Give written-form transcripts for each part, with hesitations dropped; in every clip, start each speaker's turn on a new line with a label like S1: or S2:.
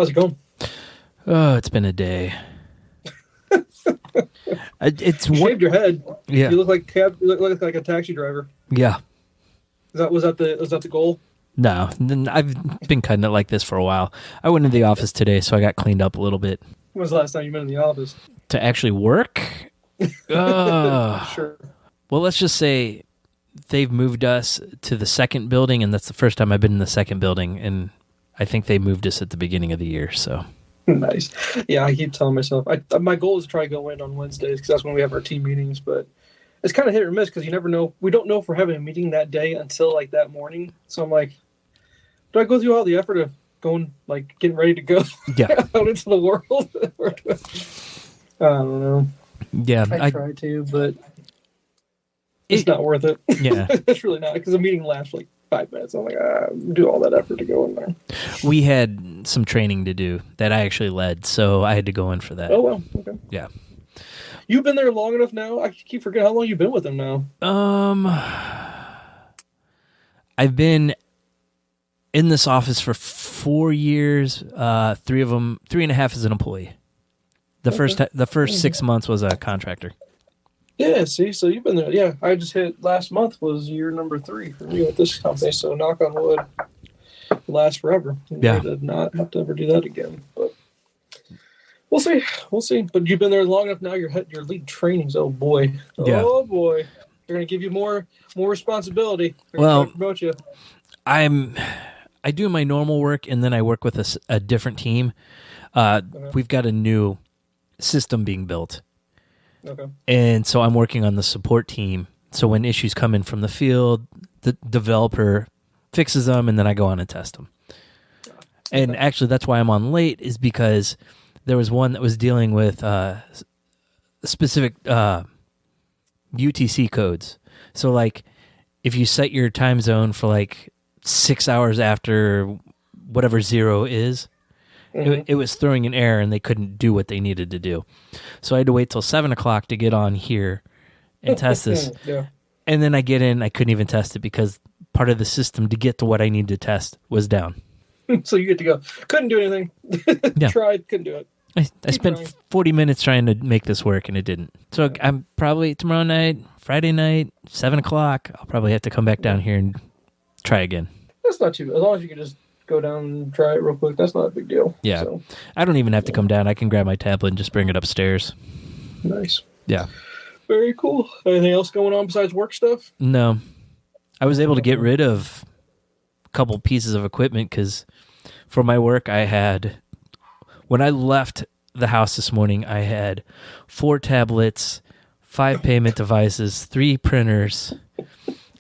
S1: How's it going?
S2: Oh, it's been a day.
S1: You shaved your head.
S2: Yeah.
S1: You look like a taxi driver.
S2: Yeah.
S1: Was that the goal?
S2: No, I've been cutting it like this for a while. I went into the office today, so I got cleaned up a little bit.
S1: When was the last time you been in the office?
S2: To actually work?
S1: Sure.
S2: Well, let's just say they've moved us to the second building, and that's the first time I've been in the second building, and I think they moved us at the beginning of the year, so...
S1: Nice. Yeah, I keep telling myself. My goal is to try to go in on Wednesdays because that's when we have our team meetings, but it's kind of hit or miss because you never know. We don't know if we're having a meeting that day until like that morning. So I'm like, do I go through all the effort of going, like, getting ready to go out into the world? I don't know.
S2: Yeah.
S1: I try to, but it's not worth it.
S2: Yeah.
S1: It's really not because the meeting lasts like 5 minutes. I'm like, do all that effort to go in there.
S2: We had some training to do that I actually led, so I had to go in for that.
S1: Oh, well. Okay.
S2: Yeah.
S1: You've been there long enough now? I keep forgetting how long you've been with them now.
S2: I've been in this office for 4 years. 3.5 as an employee. The first 6 months was a contractor.
S1: Yeah, see, so you've been there. Yeah, I just hit last month was year number 3 for me with this company. So knock on wood, it'll last forever.
S2: Yeah,
S1: to not have to ever do that again. But we'll see. But you've been there long enough now. Your lead trainings. Oh boy, oh boy, they're gonna give you more responsibility. They're gonna promote you.
S2: I do my normal work, and then I work with a different team. We've got a new system being built.
S1: Okay.
S2: And so I'm working on the support team. So when issues come in from the field, the developer fixes them, and then I go on and test them. And actually, that's why I'm on late, is because there was one that was dealing with specific UTC codes. So, like, if you set your time zone for, like, 6 hours after whatever 0 is, it was throwing an error, and they couldn't do what they needed to do. So I had to wait till 7 o'clock to get on here and test this.
S1: Yeah.
S2: And then I get in, I couldn't even test it because part of the system to get to what I need to test was down.
S1: So you get to go. Couldn't do anything.
S2: Yeah.
S1: Tried, couldn't do it.
S2: I spent 40 minutes trying to make this work, and it didn't. So I'm probably tomorrow night, Friday night, 7 o'clock, I'll probably have to come back down here and try again.
S1: That's not too bad. As long as you can just go down and try it real quick. That's not a big deal.
S2: Yeah.
S1: So,
S2: I don't even have to come down. I can grab my tablet and just bring it upstairs.
S1: Nice.
S2: Yeah.
S1: Very cool. Anything else going on besides work stuff?
S2: No. I was able to get rid of a couple pieces of equipment because for my work when I left the house this morning, I had 4 tablets, 5 payment devices, 3 printers,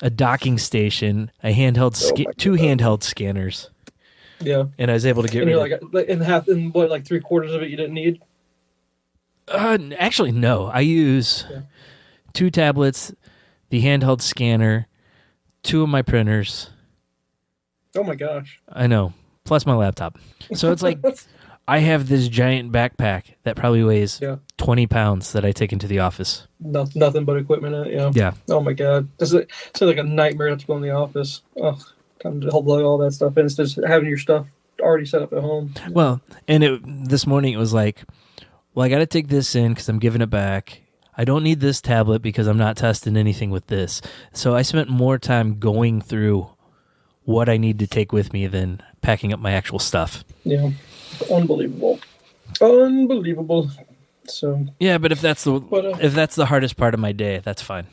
S2: a docking station, a handheld 2 handheld scanners.
S1: Yeah.
S2: And I was able to get rid of
S1: it. In 3/4 of it you didn't need?
S2: Actually, no. I use 2 tablets, the handheld scanner, 2 of my printers.
S1: Oh my gosh.
S2: I know. Plus my laptop. So it's like I have this giant backpack that probably weighs 20 pounds that I take into the office.
S1: Nothing but equipment in it,
S2: yeah.
S1: Oh my god. It's like a nightmare to have to go in the office. Oh, time to hold all that stuff in. It's just having your stuff already set up at home.
S2: Well, and this morning it was like, well, I got to take this in because I'm giving it back. I don't need this tablet because I'm not testing anything with this. So I spent more time going through what I need to take with me than packing up my actual stuff.
S1: Yeah. Unbelievable. So
S2: yeah, but if that's the hardest part of my day, that's fine.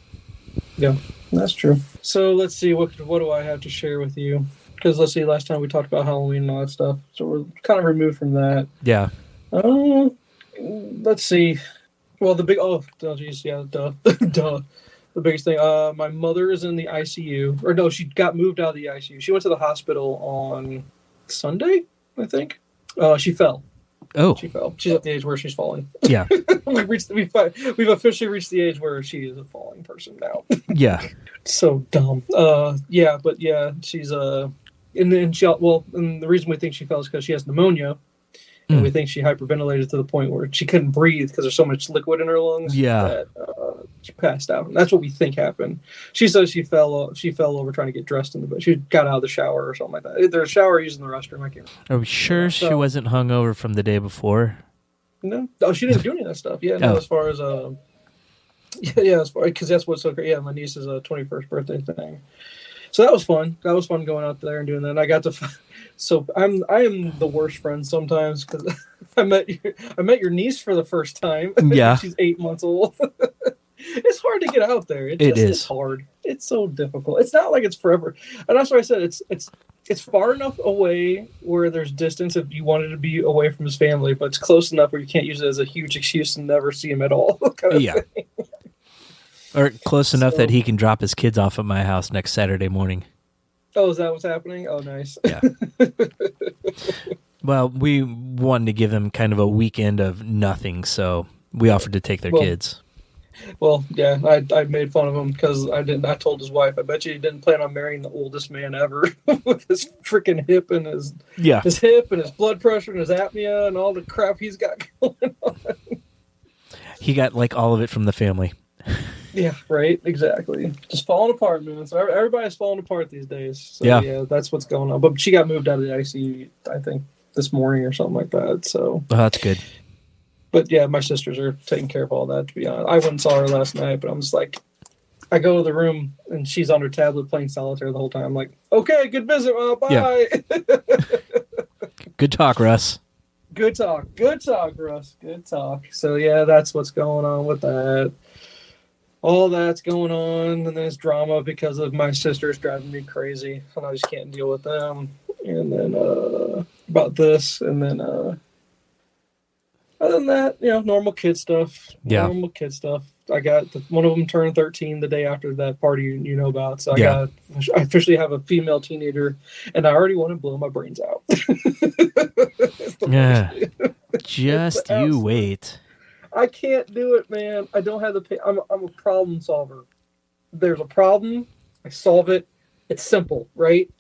S1: Yeah, that's true. So let's see, what do I have to share with you? Because let's see, last time we talked about Halloween and all that stuff, so we're kind of removed from that.
S2: Yeah.
S1: Let's see. Well, duh. The biggest thing, my mother is in the ICU. Or no, she got moved out of the ICU. She went to the hospital on Sunday, I think. She fell.
S2: Oh.
S1: She fell. She's at the age where she's falling.
S2: Yeah.
S1: We've officially reached the age where she is a falling person now.
S2: Yeah.
S1: So dumb. She's and the reason we think she fell is because she has pneumonia, and we think she hyperventilated to the point where she couldn't breathe because there's so much liquid in her lungs.
S2: Yeah.
S1: That she passed out. And that's what we think happened. She says she fell over trying to get dressed in the bed. She got out of the shower or something like that. There's a shower using the restroom. I can't remember.
S2: Are we sure she wasn't hungover from the day before?
S1: No. Oh, she didn't do any of that stuff. Yeah, no, as far as because that's what's so great. Yeah, my niece's 21st birthday thing. So that was fun. That was fun going out there and doing that. And I got to. So I am the worst friend sometimes because I met your niece for the first time.
S2: Yeah,
S1: she's 8 months old. It's hard to get out there. It's hard. It's so difficult. It's not like it's forever. And that's why I said it's far enough away where there's distance if you wanted to be away from his family, but it's close enough where you can't use it as a huge excuse to never see him at all. Kind of thing.
S2: Or close enough that he can drop his kids off at my house next Saturday morning.
S1: Oh, is that what's happening? Oh, nice.
S2: Yeah. Well, we wanted to give them kind of a weekend of nothing, so we offered to take their kids.
S1: Well, yeah, I made fun of him because I told his wife, I bet you he didn't plan on marrying the oldest man ever with his freaking hip and his hip and his blood pressure and his apnea and all the crap he's got going on.
S2: He got like all of it from the family.
S1: Yeah, right. Exactly. Just falling apart, man. So everybody's falling apart these days. So yeah, that's what's going on. But she got moved out of the ICU, I think, this morning or something like that. So
S2: that's good.
S1: But yeah, my sisters are taking care of all that, to be honest. I went and saw her last night, but I'm just like, I go to the room and she's on her tablet playing solitaire the whole time. I'm like, okay, good visit. Bye. Yeah.
S2: Good talk, Russ.
S1: Good talk, Russ. Good talk. So yeah, that's what's going on with that. All that's going on, and then there's drama because of my sisters driving me crazy, and I just can't deal with them. And then about this, and then other than that, normal kid stuff.
S2: Yeah,
S1: normal kid stuff. I got one of them turned 13 the day after that party you know about. So I officially have a female teenager, and I already want to blow my brains out.
S2: Yeah, just you wait.
S1: I can't do it, man. I don't have the. I'm a problem solver. There's a problem. I solve it. It's simple, right?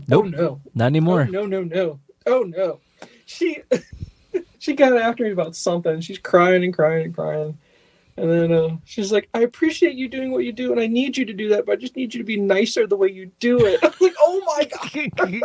S2: Nope.
S1: Oh no,
S2: not anymore.
S1: Oh, no. Oh no. She got after me about something. She's crying and crying and crying, and then she's like, "I appreciate you doing what you do, and I need you to do that, but I just need you to be nicer the way you do it." I'm like, "Oh my god."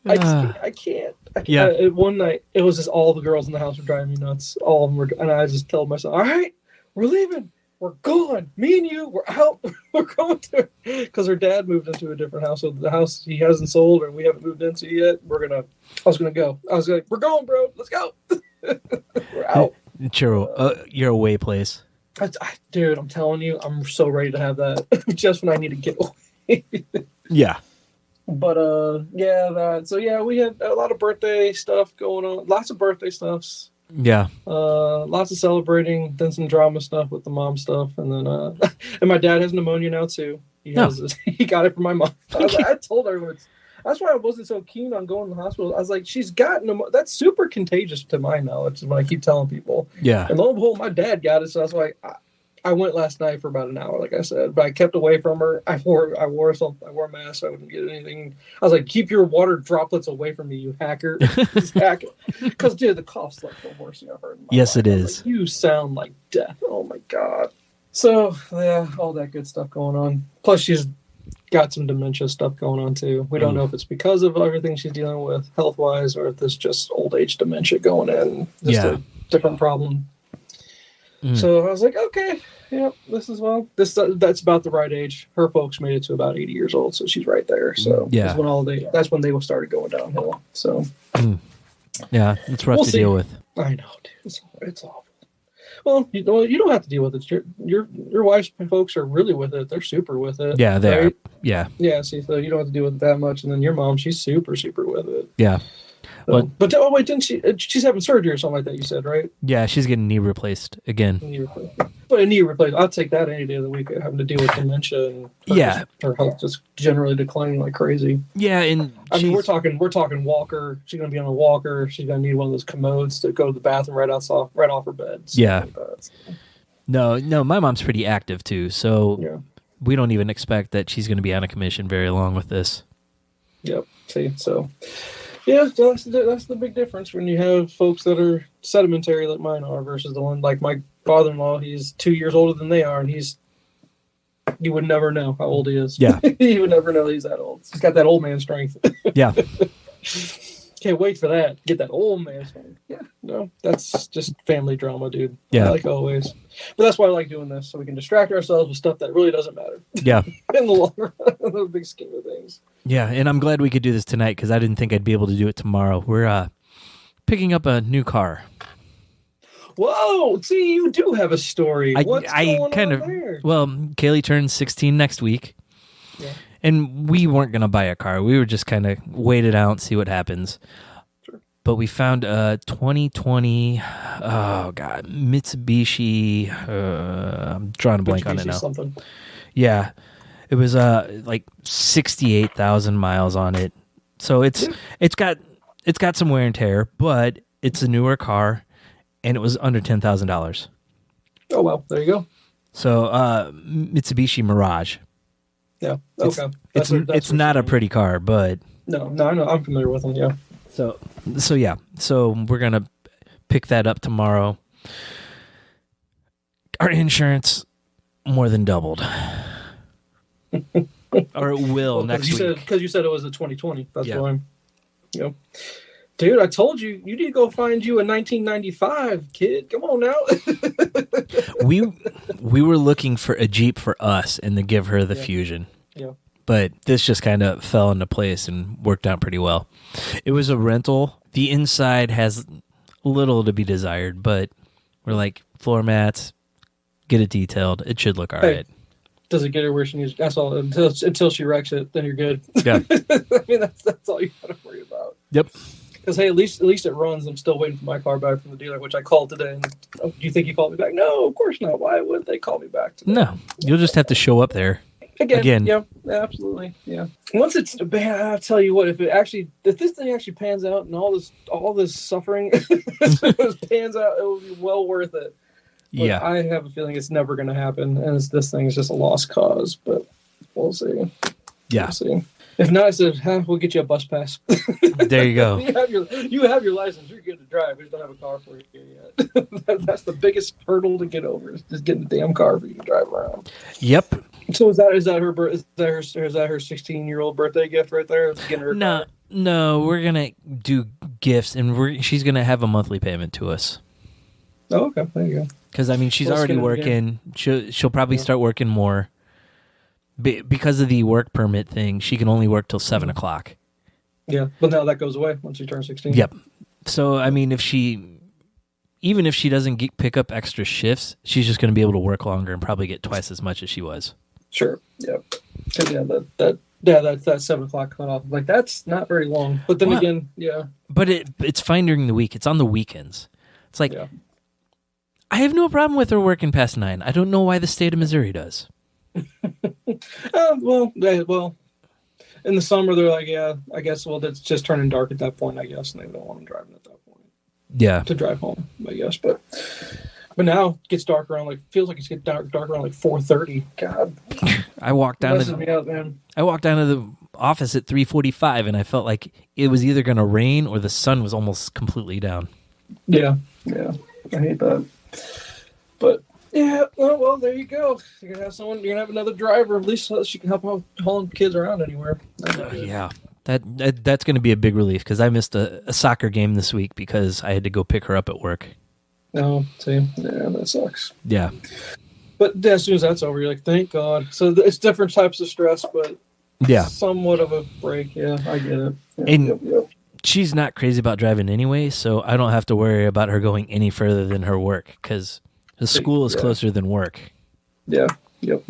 S1: I can't. Yeah. One night, it was just all the girls in the house were driving me nuts. All of them were, and I just told myself, "All right, we're leaving. We're going. Me and you, we're out. We're going to," because her dad moved into a different house. So the house he hasn't sold and we haven't moved into yet. I was gonna go. I was like, "We're going, bro. Let's go." We're out.
S2: Your away place.
S1: Dude, I'm telling you, I'm so ready to have that. Just when I need to get away.
S2: Yeah.
S1: But that. So yeah, we had a lot of birthday stuff going on. Lots of birthday stuffs.
S2: Yeah.
S1: Lots of celebrating. Then some drama stuff with the mom stuff, and then and my dad has pneumonia now too. He got it from my mom. I told her that's why I wasn't so keen on going to the hospital. I was like, she's got pneumonia. That's super contagious to my knowledge. Is what I keep telling people.
S2: Yeah.
S1: And lo and behold, my dad got it. So that's why I went last night for about an hour, like I said, but I kept away from her. I wore a mask so I wouldn't get anything. I was like, keep your water droplets away from me, you hacker. Because, dude, the cough's like the worst thing I've heard in my life.
S2: It is.
S1: Like, you sound like death. Oh, my God. So, yeah, all that good stuff going on. Plus, she's got some dementia stuff going on, too. We don't know if it's because of everything she's dealing with health-wise or if there's just old-age dementia going in. Just a different problem. So I was like, okay, yeah, that's about the right age. Her folks made it to about 80 years old, so she's right there. So that's when they started going downhill. So
S2: yeah, it's rough to deal with.
S1: I know, dude, it's awful. Well, you don't have to deal with it. Your wife's folks are really with it. They're super with it.
S2: Yeah, they are. Yeah.
S1: Yeah. See, so you don't have to deal with it that much, and then your mom, she's super with it.
S2: Yeah.
S1: But wait, didn't she? She's having surgery or something like that. You said, right?
S2: Yeah, she's getting knee replaced again.
S1: But a knee replacement, I'll take that any day of the week. Having to deal with dementia and her health just generally declining like crazy.
S2: Yeah, and
S1: I mean, we're talking walker. She's gonna be on a walker. She's gonna need one of those commodes to go to the bathroom right off her bed.
S2: Yeah. Like that, so. No, my mom's pretty active too, so we don't even expect that she's going to be out of commission very long with this.
S1: Yep. See, so. Yeah, so that's the big difference when you have folks that are sedimentary like mine are versus the one like my father-in-law. He's 2 years older than they are, and you would never know how old he is.
S2: Yeah.
S1: You would never know he's that old. He's got that old man strength.
S2: Yeah.
S1: Can't wait for that. Get that old man strength. Yeah, no, that's just family drama, dude.
S2: Yeah.
S1: Like always. But that's why I like doing this, so we can distract ourselves with stuff that really doesn't matter.
S2: Yeah.
S1: In the long run, in the big scheme of things.
S2: Yeah, and I'm glad we could do this tonight because I didn't think I'd be able to do it tomorrow. We're picking up a new car.
S1: Whoa! See, you do have a story. What's going on there?
S2: Well, Kaylee turns 16 next week.
S1: Yeah.
S2: And we weren't going to buy a car. We were just kind of wait it out and see what happens.
S1: Sure.
S2: But we found a 2020, Mitsubishi. I'm drawing a blank on it now.
S1: Something.
S2: Yeah. It was like 68,000 miles on it. So it's got some wear and tear, but it's a newer car and it was under $10,000.
S1: Oh well, there you go.
S2: So Mitsubishi Mirage.
S1: Yeah. Okay.
S2: It's not a pretty car, but
S1: no, I know. I'm familiar with them. Yeah.
S2: So yeah. So we're gonna pick that up tomorrow. Our insurance more than doubled, or it will next week.
S1: Because you said it was a 2020. That's
S2: Yeah.
S1: why. Dude, I told you need to go find you a 1995 kid. Come on now.
S2: we were looking for a Jeep for us and to give her the Fusion.
S1: Yeah.
S2: But this just kind of fell into place and worked out pretty well. It was a rental. The inside has little to be desired, but we're like, floor mats, get it detailed. It should look all right.
S1: Does it get her where she needs? That's all. Until she wrecks it, then you're good.
S2: Yeah.
S1: I mean, that's all you got to worry about.
S2: Yep.
S1: Because, hey, at least it runs. I'm still waiting for my car back from the dealer, which I called today. And, do you think he called me back? No, of course not. Why would they call me back today?
S2: No, you'll just have to show up there. Again.
S1: Yeah, absolutely. Yeah. Once it's, man, I'll tell you what, if this thing actually pans out and all this suffering pans out, it will be well worth it. But
S2: yeah.
S1: I have a feeling it's never going to happen. And this thing is just a lost cause, but we'll see.
S2: Yeah.
S1: We'll see. If not, I said, we'll get you a bus pass.
S2: There you go.
S1: You have your license. You're good to drive. We just don't have a car for you yet. That's the biggest hurdle to get over, is just getting a damn car for you to drive around.
S2: Yep.
S1: So is that her 16-year-old birthday gift right there? Getting her car?
S2: No, we're gonna do gifts, and she's gonna have a monthly payment to us.
S1: Oh, okay. There you go.
S2: Because I mean, she's already working. She'll probably start working more. Because of the work permit thing, she can only work till 7 o'clock.
S1: Yeah, but now that goes away once you turn 16.
S2: Yep. So I mean, even if she doesn't pick up extra shifts, she's just going to be able to work longer and probably get twice as much as she was.
S1: Sure. Yep. That 7 o'clock cutoff. Like, that's not very long. But then again, yeah.
S2: But it's fine during the week. It's on the weekends. It's like, I have no problem with her working past 9. I don't know why the state of Missouri does.
S1: Well, in the summer they're like, I guess. Well, it's just turning dark at that point, I guess, and they don't want them driving at that point.
S2: Yeah,
S1: to drive home, I guess. But now it gets dark around feels like it's getting dark around 4:30. God,
S2: I walked down to the office at 3:45, and I felt like it was either going to rain or the sun was almost completely down.
S1: Yeah, I hate that. But. Yeah, well, there you go. You're gonna have another driver. At least so she can help out hauling kids around anywhere.
S2: Yeah, that's going to be a big relief because I missed a soccer game this week because I had to go pick her up at work.
S1: Oh, see, yeah, that sucks.
S2: Yeah,
S1: but as soon as that's over, you're like, thank God. So it's different types of stress, but somewhat of a break. Yeah, I get it. Yeah,
S2: and she's not crazy about driving anyway, so I don't have to worry about her going any further than her work because. The school is closer than work. Yeah. Yep.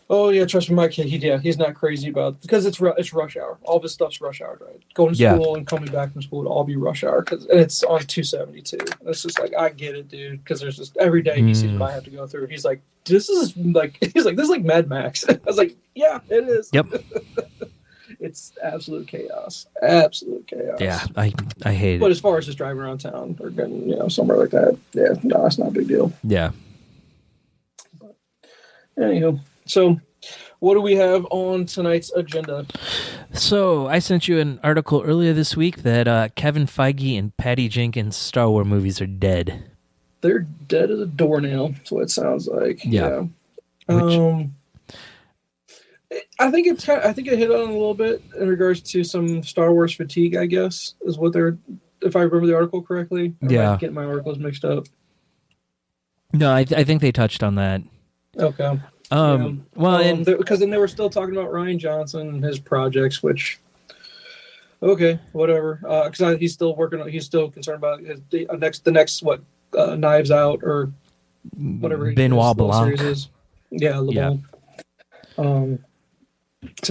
S2: Oh yeah, trust me, my kid. He's not crazy about because it's rush hour. All of his stuff's rush hour, right? Going to school and coming back from school would all be rush hour and it's on 272. It's just like I get it, dude. Because there's just every day he sees what I have to go through. He's like, this is like Mad Max. I was like, yeah, it is. Yep. It's absolute chaos. Yeah, I hate it. But as far as just driving around town or getting, somewhere like that, it's not a big deal. Yeah. But anywho, so
S1: What do we have on tonight's agenda?
S2: So I sent you an article earlier this week that Kevin Feige and Patty Jenkins' Star Wars movies are dead.
S1: They're dead as a doornail. That's what it sounds like.
S2: Yeah.
S1: I think it hit on a little bit in regards to some Star Wars fatigue, I guess, is what they're, if I remember the article correctly. I might get my articles mixed up.
S2: No, I think they touched on that.
S1: Okay. Because then they were still talking about Rian Johnson and his projects, which, okay, whatever. Because he's still working. He's still concerned about the next Knives Out or whatever.
S2: Benoit Blanc.
S1: Yeah, LeBlanc. So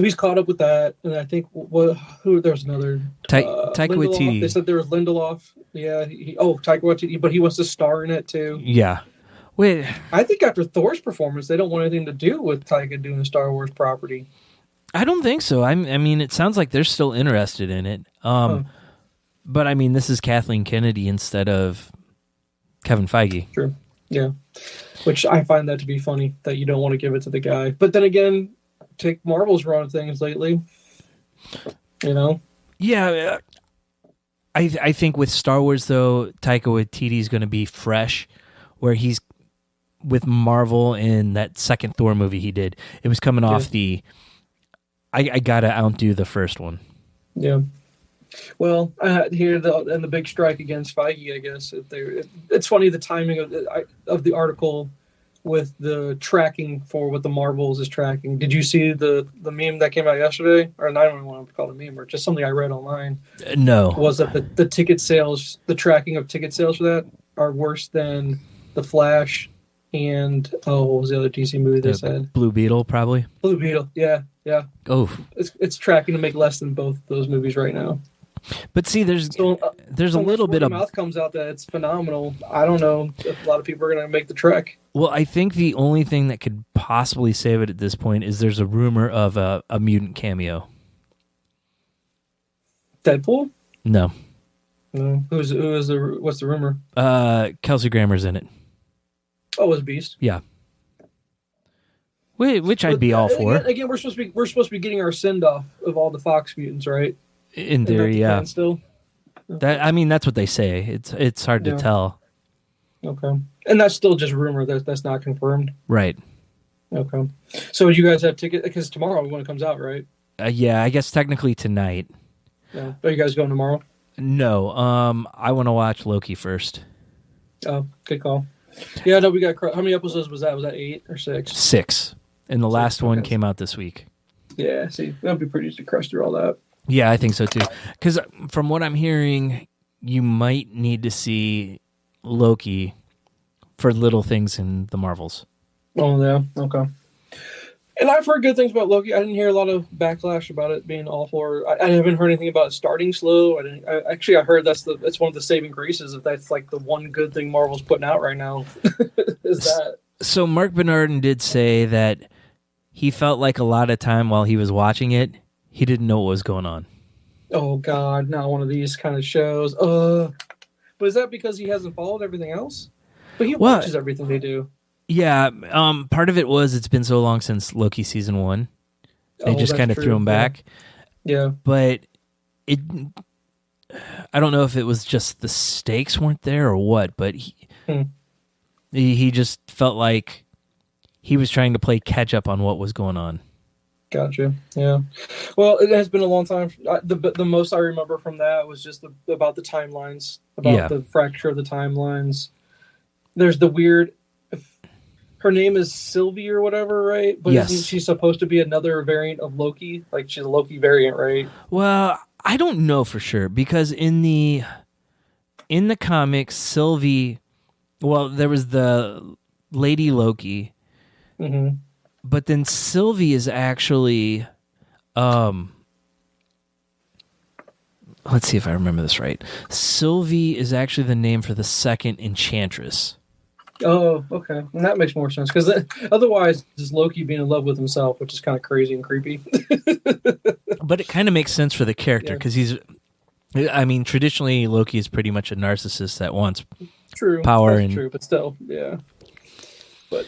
S1: he's caught up with that, and I think there's another
S2: Taika Waititi.
S1: They said there was Lindelof. Yeah, Taika Waititi, but he wants to star in it too.
S2: Yeah. Wait,
S1: I think after Thor's performance, they don't want anything to do with Taika doing a Star Wars property.
S2: I don't think so. I mean, it sounds like they're still interested in it. But I mean, this is Kathleen Kennedy instead of Kevin Feige.
S1: True. Yeah. Which I find that to be funny that you don't want to give it to the guy. But then again, take Marvel's run of things lately. You know?
S2: Yeah. I think with Star Wars, though, Taika Waititi is going to be fresh, where he's with Marvel in that second Thor movie he did. It was coming off the I gotta outdo the first one.
S1: Yeah. Well, here the big strike against Feige, I guess. It's funny the timing of the article with the tracking for what the Marvels is tracking. Did you see the meme that came out yesterday? Or I don't even want to call it a meme, or just something I read online.
S2: No.
S1: Was that the ticket sales, the tracking of ticket sales for that are worse than The Flash and what was the other DC movie they said?
S2: Blue Beetle, probably.
S1: Blue Beetle, yeah.
S2: Oh,
S1: it's tracking to make less than both those movies right now.
S2: But see, there's a little bit of
S1: mouth comes out that it's phenomenal. I don't know if a lot of people are going to make the trek.
S2: Well, I think the only thing that could possibly save it at this point is there's a rumor of a mutant cameo.
S1: Deadpool?
S2: No.
S1: What's the rumor?
S2: Kelsey Grammer's in it.
S1: Oh, it's Beast.
S2: Yeah. Which I'd be all for.
S1: Again, we're supposed to be getting our send off of all the Fox mutants, right?
S2: In theory, yeah.
S1: Still.
S2: That's what they say. It's hard to tell.
S1: Okay, and that's still just rumor. That's not confirmed.
S2: Right.
S1: Okay. So you guys have tickets because tomorrow when it comes out, right?
S2: Yeah, I guess technically tonight.
S1: Yeah. Are you guys going tomorrow?
S2: No. I want to watch Loki first.
S1: Oh, good call. Yeah, no, we got. How many episodes was that? Was that 8 or 6?
S2: 6, and the last one came out this week.
S1: Yeah. See, that'd be pretty easy to crush through all that.
S2: Yeah, I think so too. Because from what I'm hearing, you might need to see Loki for little things in the Marvels. Oh, yeah. Okay.
S1: And I've heard good things about Loki. I didn't hear a lot of backlash about it being awful. I haven't heard anything about it starting slow. I heard that's one of the saving graces. If that's like the one good thing Marvel's putting out right now, is that.
S2: So Mark Bernardin did say that he felt like a lot of time while he was watching it, he didn't know what was going on.
S1: Oh, God, not one of these kind of shows. But is that because he hasn't followed everything else? But he watches everything they do.
S2: Yeah, part of it was it's been so long since Loki season 1. They just kind of threw him back.
S1: Yeah.
S2: But I don't know if it was just the stakes weren't there or what, but he just felt like he was trying to play catch up on what was going on.
S1: Gotcha. Yeah. Well, it has been a long time. The most I remember from that was just about the timelines, about the fracture of the timelines. There's the weird. Her name is Sylvie or whatever, right? But isn't she supposed to be another variant of Loki? Like she's a Loki variant, right?
S2: Well, I don't know for sure because in the comics, Sylvie. Well, there was the Lady Loki.
S1: Mm-hmm.
S2: But then Sylvie is actually, let's see if I remember this right. Sylvie is actually the name for the second Enchantress.
S1: Oh, okay. And that makes more sense because otherwise, it's Loki being in love with himself, which is kind of crazy and creepy.
S2: But it kind of makes sense for the character because traditionally Loki is pretty much a narcissist that wants power.
S1: That's true, but still, yeah. But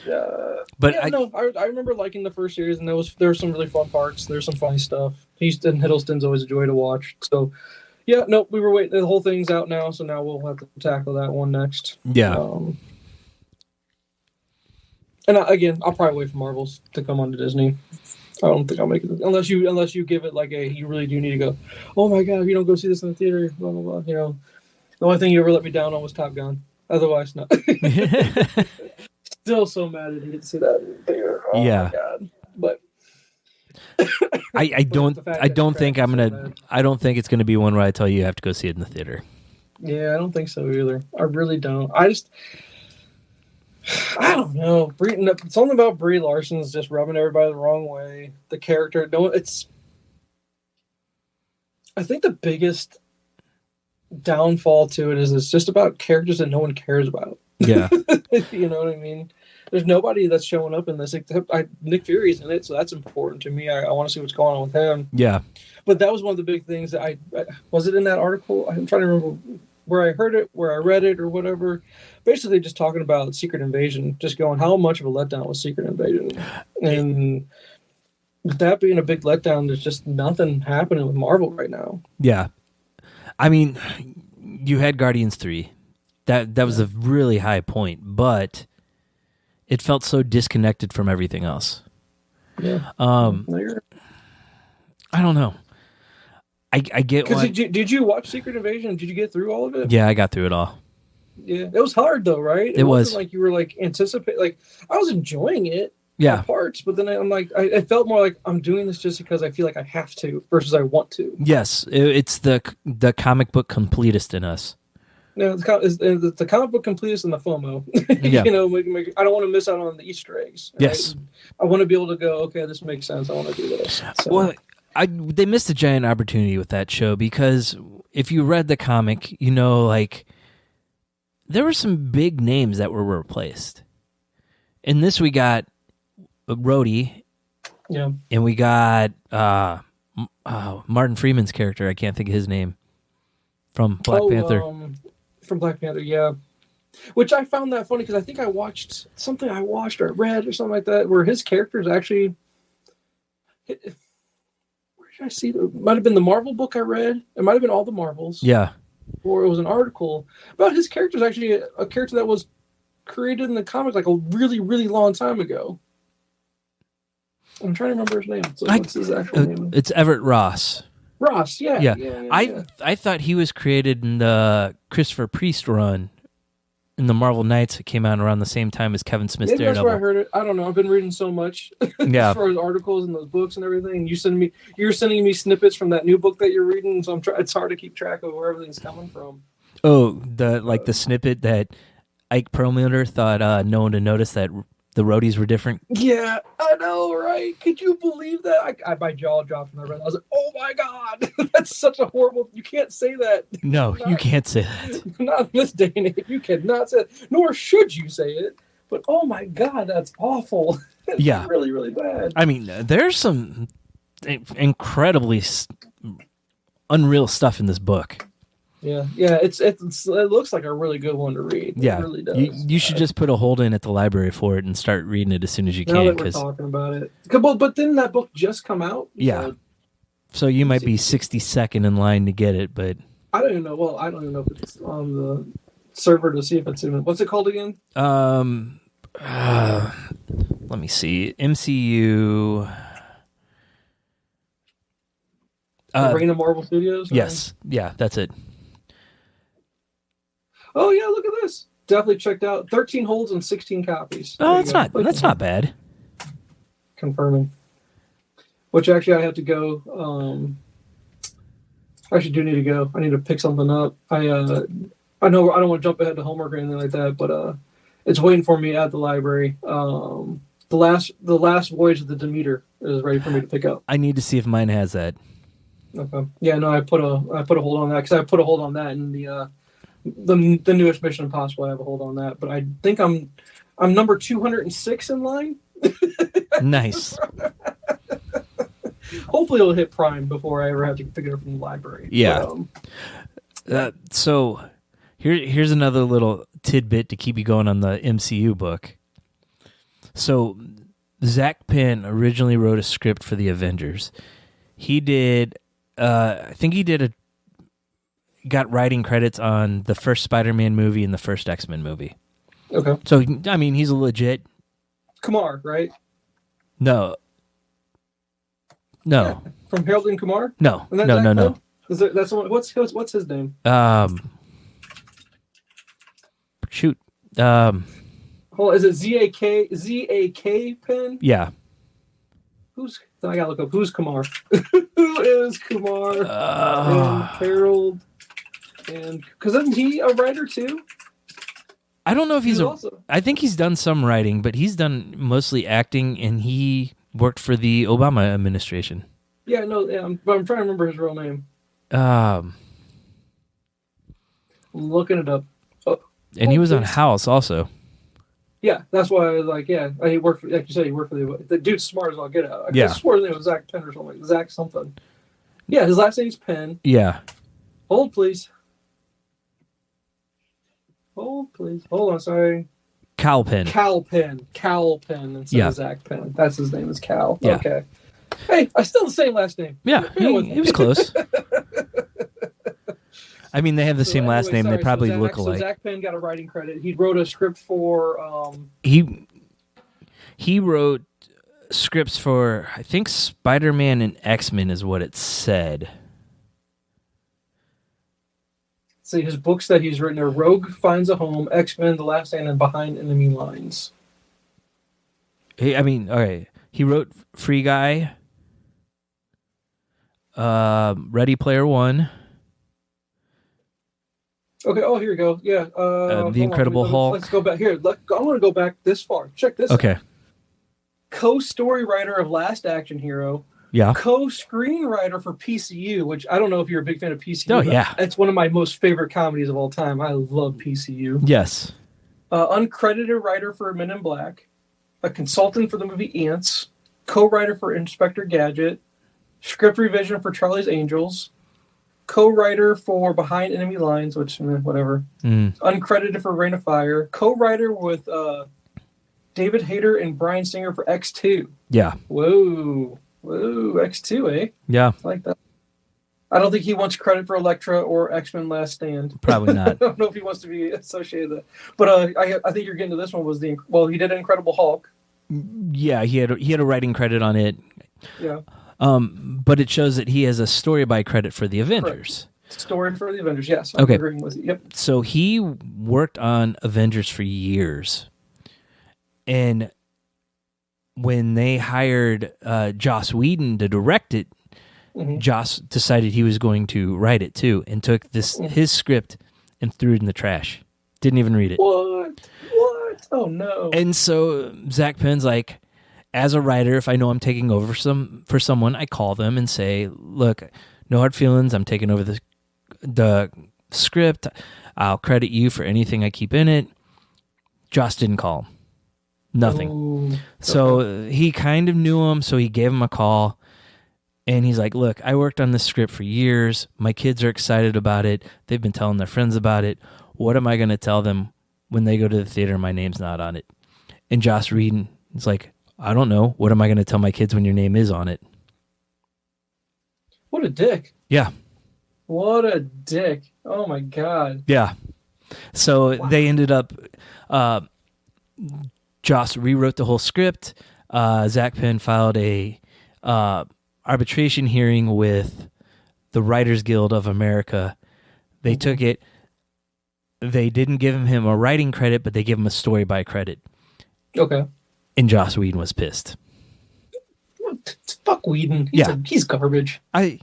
S2: But
S1: yeah, I remember liking the first series, and there were some really fun parts. There's some funny stuff. Houston Hiddleston's always a joy to watch. So yeah, no, we were waiting. The whole thing's out now, so now we'll have to tackle that one next.
S2: Yeah.
S1: And again, I'll probably wait for Marvels to come onto Disney. I don't think I'll make it unless you give it like you really do need to go. Oh my god, if you don't go see this in the theater, blah blah blah. You know, the only thing you ever let me down on was Top Gun. Otherwise, no. Still so mad I didn't get to see that in the theater. Oh
S2: yeah.
S1: My god. But
S2: I don't think it's gonna be one where I tell you have to go see it in the theater.
S1: Yeah, I don't think so either. I really don't. I don't know. Something about Brie Larson's just rubbing everybody the wrong way. The character, I think the biggest downfall to it is it's just about characters that no one cares about.
S2: Yeah.
S1: You know what I mean? There's nobody that's showing up in this except Nick Fury's in it, so that's important to me. I want to see what's going on with him.
S2: Yeah.
S1: But that was one of the big things that was it in that article? I'm trying to remember where I heard it, where I read it, or whatever. Basically, just talking about Secret Invasion, just going how much of a letdown was Secret Invasion, and with that being a big letdown, there's just nothing happening with Marvel right now.
S2: Yeah, I mean, you had Guardians 3, that was a really high point, but it felt so disconnected from everything else.
S1: Yeah,
S2: I don't know. I get why.
S1: Did you watch Secret Invasion? Did you get through all of it?
S2: Yeah, I got through it all.
S1: Yeah, it was hard though, right?
S2: It was
S1: wasn't like you were like anticipate. Like I was enjoying it, parts, but then I'm like, I felt more like I'm doing this just because I feel like I have to versus I want to.
S2: Yes, it's the comic book completist in us.
S1: No, the comic book completist and the FOMO.
S2: Yeah.
S1: You know, I don't want to miss out on the Easter eggs. Right?
S2: Yes,
S1: I want to be able to go. Okay, this makes sense. I want to do this. So.
S2: Well, they missed a giant opportunity with that show because if you read the comic, you know, like there were some big names that were replaced. In this, we got Rhodey, and we got Martin Freeman's character. I can't think of his name from Black Panther.
S1: From Black Panther, yeah. Which I found that funny because I think I watched something or read or something like that where his character is actually. Where did I see it? It might have been the Marvel book I read. It might have been all the Marvels.
S2: Yeah.
S1: Or it was an article about his character is actually a character that was created in the comics like a really, really long time ago. I'm trying to remember his name. So what's his actual name?
S2: It's Everett Ross.
S1: Ross, yeah.
S2: I thought he was created in the Christopher Priest run in the Marvel Knights. It came out around the same time as Kevin Smith's Daredevil.
S1: That's where I heard it. I don't know. I've been reading so much as far as articles and those books and everything. You're sending me snippets from that new book that you're reading, so it's hard to keep track of where everything's coming from.
S2: Oh, the snippet that Ike Perlmutter thought no one would notice that the roadies were different.
S1: Yeah, I know, right? Could you believe that? My jaw dropped when I read it. I was like, oh my god, that's such a horrible... You can't say that.
S2: No, you can't say that.
S1: Not in this day and age. You cannot say it. Nor should you say it. But oh my god, that's awful. It's really, really bad.
S2: I mean, there's some incredibly unreal stuff in this book.
S1: Yeah, it looks like a really good one to read.
S2: Yeah,
S1: it really does.
S2: You should just put a hold in at the library for it and start reading it as soon as you can.
S1: Now that we're talking about it, but didn't that book just come out?
S2: Yeah, so you might be 62nd in line to get it, but
S1: I don't even know. Well, I don't even know if it's on the server to see if it's in. What's it called again?
S2: Let me see. MCU.
S1: Arena Marvel Studios.
S2: Yes, yeah, that's it.
S1: Oh yeah, look at this. Definitely checked out. 13 holds and 16 copies.
S2: Oh, that's not bad.
S1: Confirming. Which actually I have to go. I actually do need to go. I need to pick something up. I know I don't want to jump ahead to homework or anything like that, but it's waiting for me at the library. The last voyage of the Demeter is ready for me to pick up.
S2: I need to see if mine has that.
S1: Okay. Yeah, no, I put a hold on that because I put a hold on that in the newest Mission Impossible. I have a hold on that, but I think I'm number 206 in line.
S2: Nice.
S1: Hopefully, it'll hit Prime before I ever have to pick it up from the library.
S2: Yeah. So here's another little tidbit to keep you going on the MCU book. So Zach Penn originally wrote a script for the Avengers. He did, I think he got writing credits on the first Spider-Man movie and the first X-Men movie.
S1: Okay.
S2: So, I mean, he's a legit...
S1: Kumar, right?
S2: No.
S1: Yeah. From Harold and Kumar?
S2: No.
S1: No. That's the one. What's his name?
S2: Shoot.
S1: Hold on, is it Z-A-K Penn?
S2: Yeah.
S1: I gotta look up. Who's Kumar? Who is Kumar? And Harold. And because isn't he a writer too?
S2: I don't know if I think he's done some writing, but he's done mostly acting, and he worked for the Obama administration.
S1: Yeah, no, yeah, I'm trying to remember his real name.
S2: I'm
S1: looking it up.
S2: And he was on House also.
S1: Yeah, that's why I was like, yeah, he worked for, like you said, he worked for the dude's smart as I'll get out. I swore his name was Zach Penn or something, like Zach something. Yeah, his last name's Penn.
S2: Yeah.
S1: Hold, please. Hold on, sorry.
S2: Cal Penn
S1: instead of Zach Penn. That's his name is Cal.
S2: Yeah.
S1: Okay. Hey, I still the same last name.
S2: Yeah, he was close. I mean, they have the same last name. They probably look alike.
S1: So Zach Penn got a writing credit. He wrote a script for...
S2: He wrote scripts for, I think, Spider-Man and X-Men is what it said.
S1: See, his books that he's written are Rogue Finds a Home, X-Men, The Last Stand, and Behind Enemy Lines.
S2: Okay. He wrote Free Guy, Ready Player One.
S1: Okay, here we go. Yeah.
S2: The Incredible Hulk.
S1: Let's go back here. I want to go back this far. Check this out.
S2: Okay.
S1: Co-story writer of Last Action Hero.
S2: Yeah.
S1: Co-screenwriter for PCU, which I don't know if you're a big fan of PCU.
S2: Oh, yeah.
S1: It's one of my most favorite comedies of all time. I love PCU.
S2: Yes.
S1: Uncredited writer for Men in Black. A consultant for the movie Ants. Co-writer for Inspector Gadget. Script revision for Charlie's Angels. Co-writer for Behind Enemy Lines, which, whatever. Uncredited for Reign of Fire. Co-writer with David Hayter and Bryan Singer for X2.
S2: Yeah.
S1: Whoa, X2, eh?
S2: Yeah.
S1: I like that. I don't think he wants credit for Elektra or X-Men Last Stand.
S2: Probably not.
S1: I don't know if he wants to be associated with that. But I think you're getting to this one was he did Incredible Hulk.
S2: Yeah, he had a writing credit on it.
S1: Yeah.
S2: But it shows that he has a story by credit for the Avengers.
S1: Correct. Story for the Avengers, yes. I'm agreeing with you. Yep.
S2: So he worked on Avengers for years. And when they hired Joss Whedon to direct it, Joss decided he was going to write it too, and took his script and threw it in the trash. Didn't even read it.
S1: What? Oh no.
S2: And so Zach Penn's like, as a writer, if I know I'm taking over for someone, I call them and say, look, no hard feelings, I'm taking over the script. I'll credit you for anything I keep in it. Joss didn't call him. Nothing.
S1: Ooh,
S2: so he kind of knew him, so he gave him a call. And he's like, look, I worked on this script for years. My kids are excited about it. They've been telling their friends about it. What am I going to tell them when they go to the theater and my name's not on it? And Joss Whedon is like, I don't know. What am I going to tell my kids when your name is on it?
S1: What a dick.
S2: Yeah.
S1: What a dick. Oh, my God.
S2: Yeah. So they ended up... Joss rewrote the whole script. Zach Penn filed a arbitration hearing with the Writers Guild of America. They took it. They didn't give him a writing credit, but they gave him a story by credit.
S1: Okay.
S2: And Joss Whedon was pissed.
S1: Fuck Whedon. He's garbage.
S2: I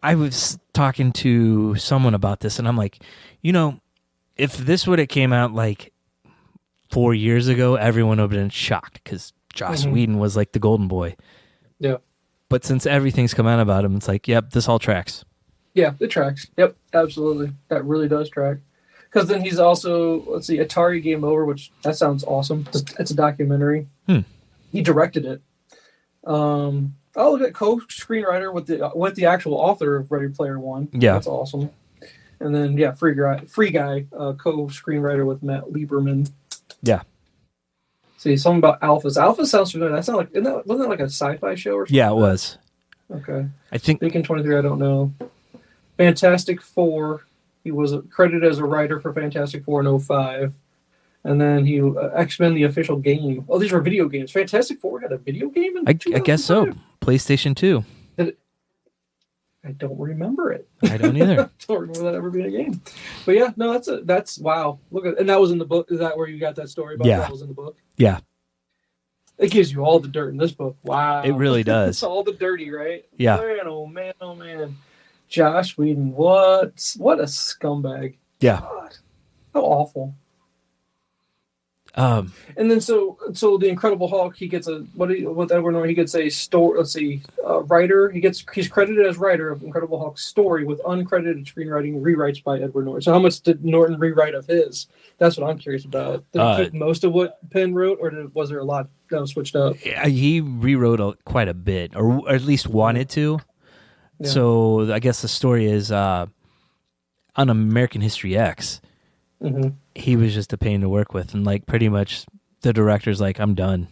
S2: was talking to someone about this, and I'm like, if this would have came out like 4 years ago, everyone would have been shocked because Joss Whedon was like the golden boy.
S1: Yeah.
S2: But since everything's come out about him, it's like, yep, this all tracks.
S1: Yeah, it tracks. Yep, absolutely. That really does track. Because then he's also, Atari Game Over, which that sounds awesome. It's a documentary. He directed it. I'll look at co-screenwriter with the actual author of Ready Player One.
S2: Yeah.
S1: That's awesome. And then, Free Guy, co-screenwriter with Matt Lieberman.
S2: Yeah.
S1: See, something about Alphas. Alpha sounds familiar. That sounds like wasn't that like a sci-fi show or something?
S2: Yeah, it was.
S1: Okay.
S2: I think
S1: Thinking 23. I don't know. Fantastic Four. He was credited as a writer for Fantastic Four in 2005. And then he X-Men the official game. Oh, these were video games. Fantastic Four had a video game in
S2: I guess so. PlayStation 2.
S1: I don't remember it.
S2: I don't either.
S1: I don't remember that ever being a game. But yeah, no, that's wow. Look at, and that was in the book. Is that where you got that story about?
S2: Yeah.
S1: That was in the book.
S2: Yeah.
S1: It gives you all the dirt in this book. Wow.
S2: It really does.
S1: It's all the dirty, right?
S2: Yeah.
S1: Man, oh man, oh man. Josh Whedon, what a scumbag.
S2: Yeah.
S1: God, how awful.
S2: Um,
S1: And then so the Incredible Hulk, he gets with Edward Norton, he gets a story. Let's see, writer. He's credited as writer of Incredible Hulk's story with uncredited screenwriting rewrites by Edward Norton. So how much did Norton rewrite of his? That's what I'm curious about. Did he keep most of what Penn wrote, or was there a lot that was switched up?
S2: he rewrote quite a bit, or at least wanted to.
S1: Yeah.
S2: So I guess the story is on American History X.
S1: Mm-hmm.
S2: He was just a pain to work with, and like pretty much the director's like, I'm done.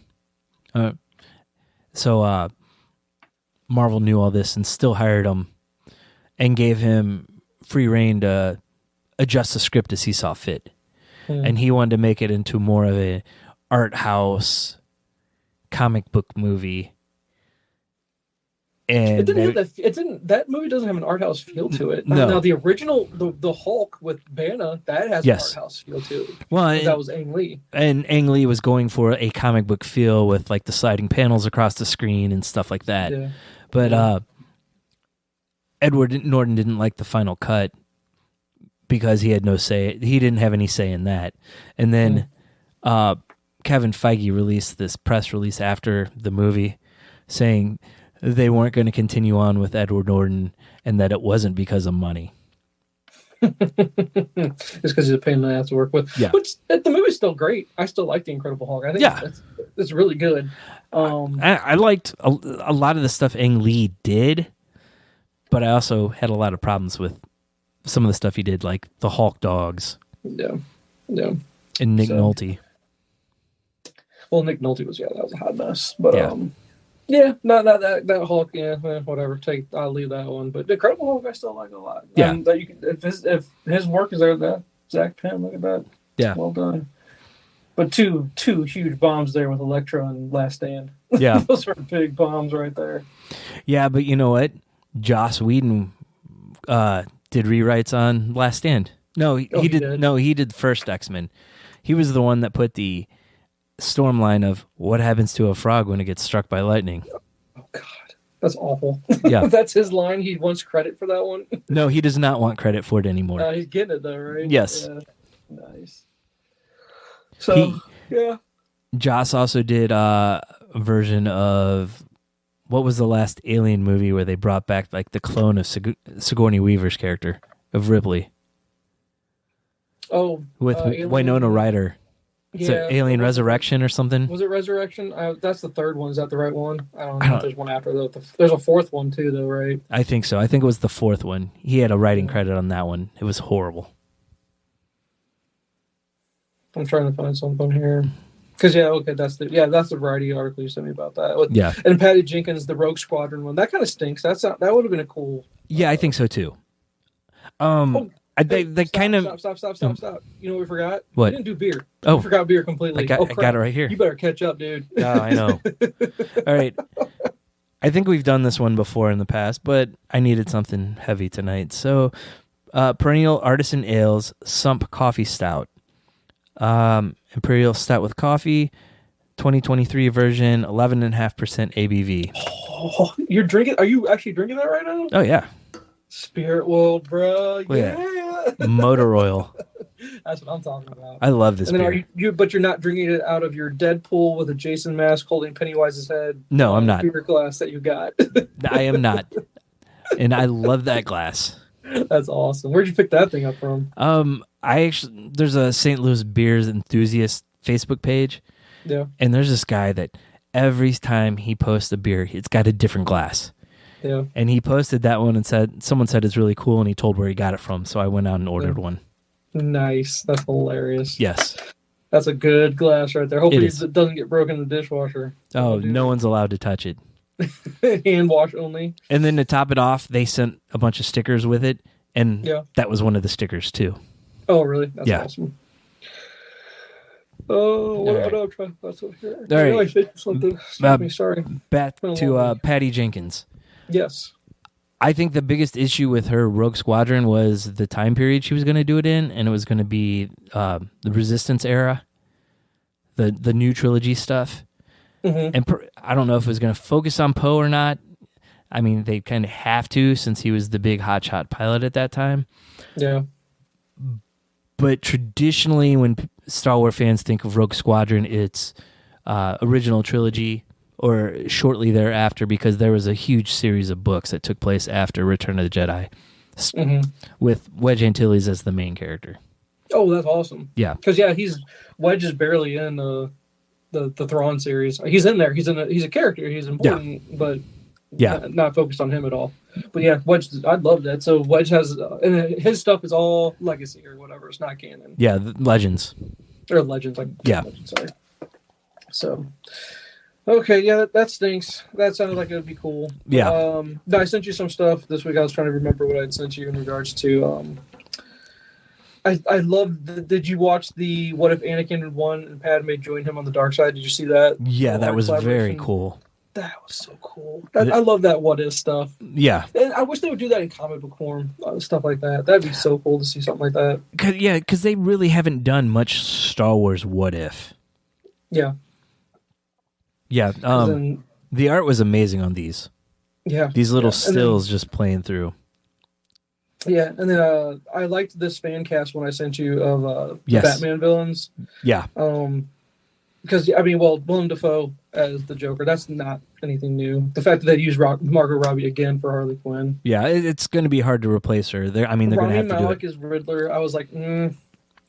S2: So Marvel knew all this and still hired him and gave him free reign to adjust the script as he saw fit. And he wanted to make it into more of a art house comic book movie. And
S1: that movie doesn't have an art house feel to it.
S2: No.
S1: Now the original, the Hulk with Banner, that has an art house feel to it.
S2: Well,
S1: that was Ang Lee.
S2: And Ang Lee was going for a comic book feel with like the sliding panels across the screen and stuff like that.
S1: Yeah.
S2: But Edward Norton didn't like the final cut because he had no say. He didn't have any say in that. And then Kevin Feige released this press release after the movie saying they weren't going to continue on with Edward Norton and that it wasn't because of money.
S1: Just because he's a pain in the ass to work with.
S2: Yeah.
S1: Which, the movie's still great. I still like The Incredible Hulk. I think it's really good.
S2: I liked a lot of the stuff Ang Lee did, but I also had a lot of problems with some of the stuff he did, like the Hulk dogs.
S1: Yeah. Yeah.
S2: And Nick Nolte.
S1: Well, Nick Nolte was, that was a hot mess. But,
S2: yeah.
S1: not that Hulk, whatever. I'll leave that one. But the Incredible Hulk, I still like a lot.
S2: Yeah.
S1: That you can, if his work is there, that Zach Penn, look at that.
S2: Yeah.
S1: Well done. But two huge bombs there with Elektra and Last Stand.
S2: Yeah.
S1: Those are big bombs right there.
S2: Yeah, but you know what? Joss Whedon did rewrites on Last Stand. No, he did. No, he did the first X-Men. He was the one that put the stormline of what happens to a frog when it gets struck by lightning.
S1: Oh God, that's awful.
S2: Yeah.
S1: That's his line. He wants credit for that one.
S2: No, he does not want credit for it anymore.
S1: He's getting it though, right?
S2: Yes.
S1: Yeah. Nice. So
S2: Joss also did a version of what was the last Alien movie where they brought back like the clone of Sigourney Weaver's character of Ripley.
S1: Oh,
S2: with Winona Ryder. It's Alien Resurrection or something.
S1: Was it Resurrection? That's the third one. Is that the right one? I don't know if there's one after that. There's a fourth one too, though, right?
S2: I think so. I think it was the fourth one. He had a writing credit on that one. It was horrible.
S1: I'm trying to find something here. Because that's the Variety article you sent me about that. And Patty Jenkins, the Rogue Squadron one. That kind of stinks. That would have been a cool.
S2: Yeah, I think so too. They kind of
S1: stop. You know what we forgot?
S2: What?
S1: We didn't do beer.
S2: Oh,
S1: we forgot beer completely.
S2: I got it right here.
S1: You better catch up, dude.
S2: Yeah, I know. All right. I think we've done this one before in the past, but I needed something heavy tonight. So, Perennial Artisan Ales Sump Coffee Stout. Imperial Stout with coffee, 2023 version, 11.5% ABV.
S1: Oh, you're drinking? Are you actually drinking that right now?
S2: Oh, yeah.
S1: Spirit World, bro.
S2: Motor oil.
S1: That's what I'm talking about.
S2: I love this beer.
S1: But you're not drinking it out of your Deadpool with a Jason mask holding Pennywise's head.
S2: No, I'm not.
S1: Beer glass that you got.
S2: I am not. And I love that glass.
S1: That's awesome. Where'd you pick that thing up from?
S2: There's a St. Louis beers enthusiast Facebook page.
S1: Yeah.
S2: And there's this guy that every time he posts a beer, it's got a different glass.
S1: Yeah.
S2: And he posted that one and someone said it's really cool, and he told where he got it from. So I went out and ordered one.
S1: Nice. That's hilarious.
S2: Yes.
S1: That's a good glass right there. Hopefully
S2: it
S1: doesn't get broken in the dishwasher.
S2: Oh, no one's allowed to touch it.
S1: Hand wash only.
S2: And then to top it off, they sent a bunch of stickers with it, and that was one of the stickers too.
S1: Oh, really? That's awesome. Oh, what
S2: All right.
S1: That's over here.
S2: All right.
S1: Something. Excuse me, sorry.
S2: Back to Patty Jenkins.
S1: Yes.
S2: I think the biggest issue with her Rogue Squadron was the time period she was going to do it in, and it was going to be the Resistance era, the new trilogy stuff. Mm-hmm. And I don't know if it was going to focus on Poe or not. I mean, they kind of have to since he was the big hotshot pilot at that time.
S1: Yeah.
S2: But traditionally, when Star Wars fans think of Rogue Squadron, it's original trilogy or shortly thereafter, because there was a huge series of books that took place after Return of the Jedi, with Wedge Antilles as the main character.
S1: Oh, that's awesome.
S2: Yeah,
S1: because Wedge is barely in the Thrawn series. He's in there. He's a character. He's important, but not focused on him at all. But yeah, Wedge, I'd love that. So Wedge has, and his stuff is all legacy or whatever. It's not canon.
S2: Yeah, Legends.
S1: Or Legends. Legends, sorry. So, okay, yeah, that stinks. That sounded like it would be cool.
S2: Yeah.
S1: No, I sent you some stuff this week. I was trying to remember what I'd sent you in regards to. I love. Did you watch the What If Anakin had won and Padme joined him on the dark side? Did you see that?
S2: Yeah, that was very cool.
S1: That was so cool. I love that what if stuff.
S2: Yeah.
S1: And I wish they would do that in comic book form, stuff like that. That'd be so cool to see something like that.
S2: Because they really haven't done much Star Wars what if.
S1: Yeah.
S2: Yeah. The art was amazing on these.
S1: Yeah.
S2: These little stills just playing through.
S1: Yeah, and then I liked this fan cast when I sent you of the Batman villains.
S2: Yeah.
S1: Because, Willem Dafoe as the Joker, that's not anything new. The fact that they used Margot Robbie again for Harley Quinn.
S2: Yeah, it's going to be hard to replace her. They're going to have to do it.
S1: Rami Malek as Riddler, I was like,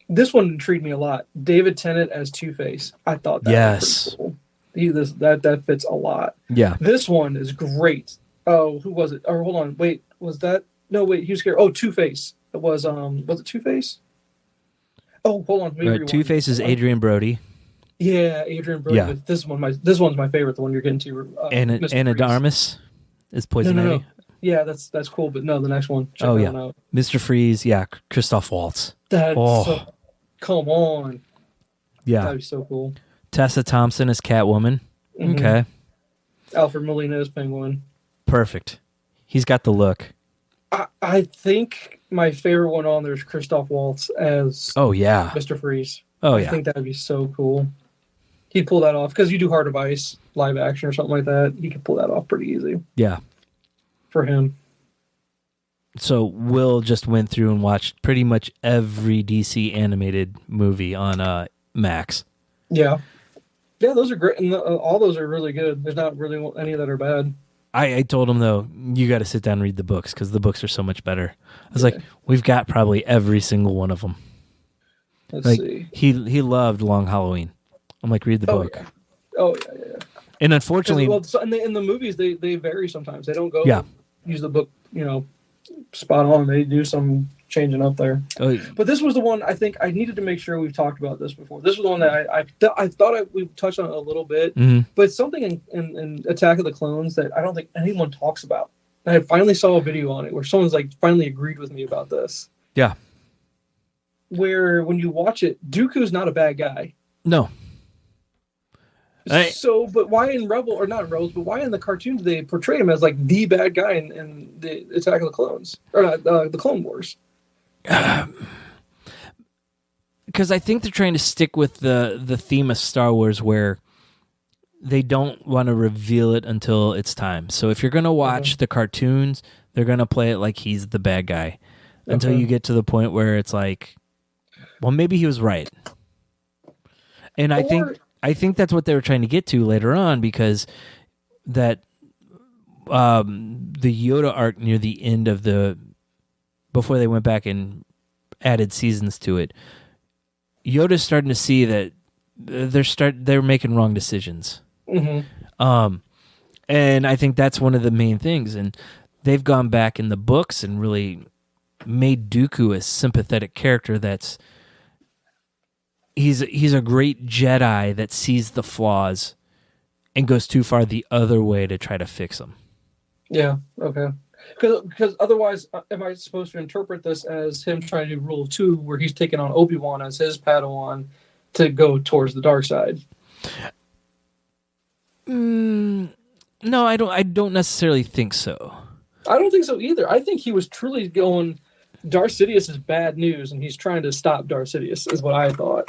S1: this one intrigued me a lot. David Tennant as Two-Face, I thought that was pretty cool. That fits a lot.
S2: Yeah.
S1: This one is great. Oh, who was it? Oh, hold on. Wait, was that? No, wait, he was scared. Oh, Two-Face. It was it Two-Face? Oh, hold on.
S2: Two-Face is Adrian Brody.
S1: Yeah, Adrian Brody. Yeah. This one's my favorite. The one you're getting to.
S2: Anna Darmus is Poison Ivy.
S1: No. Yeah, that's cool. But no, the next one.
S2: Check that one out. Mr. Freeze. Yeah, Christoph Waltz.
S1: Come on.
S2: Yeah,
S1: that'd be so cool.
S2: Tessa Thompson as Catwoman. Mm-hmm. Okay.
S1: Alfred Molina as Penguin.
S2: Perfect. He's got the look.
S1: I think my favorite one on there is Christoph Waltz as Mr. Freeze. I think that would be so cool. He'd pull that off because you do Heart of Ice live action or something like that. He could pull that off pretty easy.
S2: Yeah.
S1: For him.
S2: So Will just went through and watched pretty much every DC animated movie on Max.
S1: Yeah. Yeah, those are great. And all those are really good. There's not really any that are bad.
S2: I told him, though, you got to sit down and read the books because the books are so much better. I was like, we've got probably every single one of them.
S1: Let's see.
S2: He loved Long Halloween. I'm like, read the book.
S1: Yeah. Oh, yeah.
S2: And unfortunately...
S1: in the movies, they vary sometimes. They don't go use the book, spot on. They do some changing up there. But this was the one I think I needed to make sure we've talked about this before. This was the one that I thought we touched on it a little bit, but it's something in Attack of the Clones that I don't think anyone talks about. I finally saw a video on it where someone's like finally agreed with me about this.
S2: Yeah.
S1: Where when you watch it, Dooku's not a bad guy.
S2: No.
S1: But why in Rebel or not in Rebels? But why in the cartoons they portray him as like the bad guy in the Attack of the Clones or not, the Clone Wars?
S2: Because I think they're trying to stick with the theme of Star Wars, where they don't want to reveal it until it's time. So if you're going to watch the cartoons, they're going to play it like he's the bad guy until you get to the point where it's like, well, maybe he was right. And I think that's what they were trying to get to later on, because that the Yoda arc near the end of before they went back and added seasons to it, Yoda's starting to see that they're making wrong decisions. Mm-hmm. And I think that's one of the main things. And they've gone back in the books and really made Dooku a sympathetic character that's he's a great Jedi that sees the flaws and goes too far the other way to try to fix them.
S1: Yeah. Okay. Because otherwise, am I supposed to interpret this as him trying to do Rule of Two, where he's taking on Obi-Wan as his Padawan to go towards the dark side?
S2: No, I don't necessarily think so.
S1: I don't think so either. I think he was truly going, Darth Sidious is bad news, and he's trying to stop Darth Sidious, is what I thought.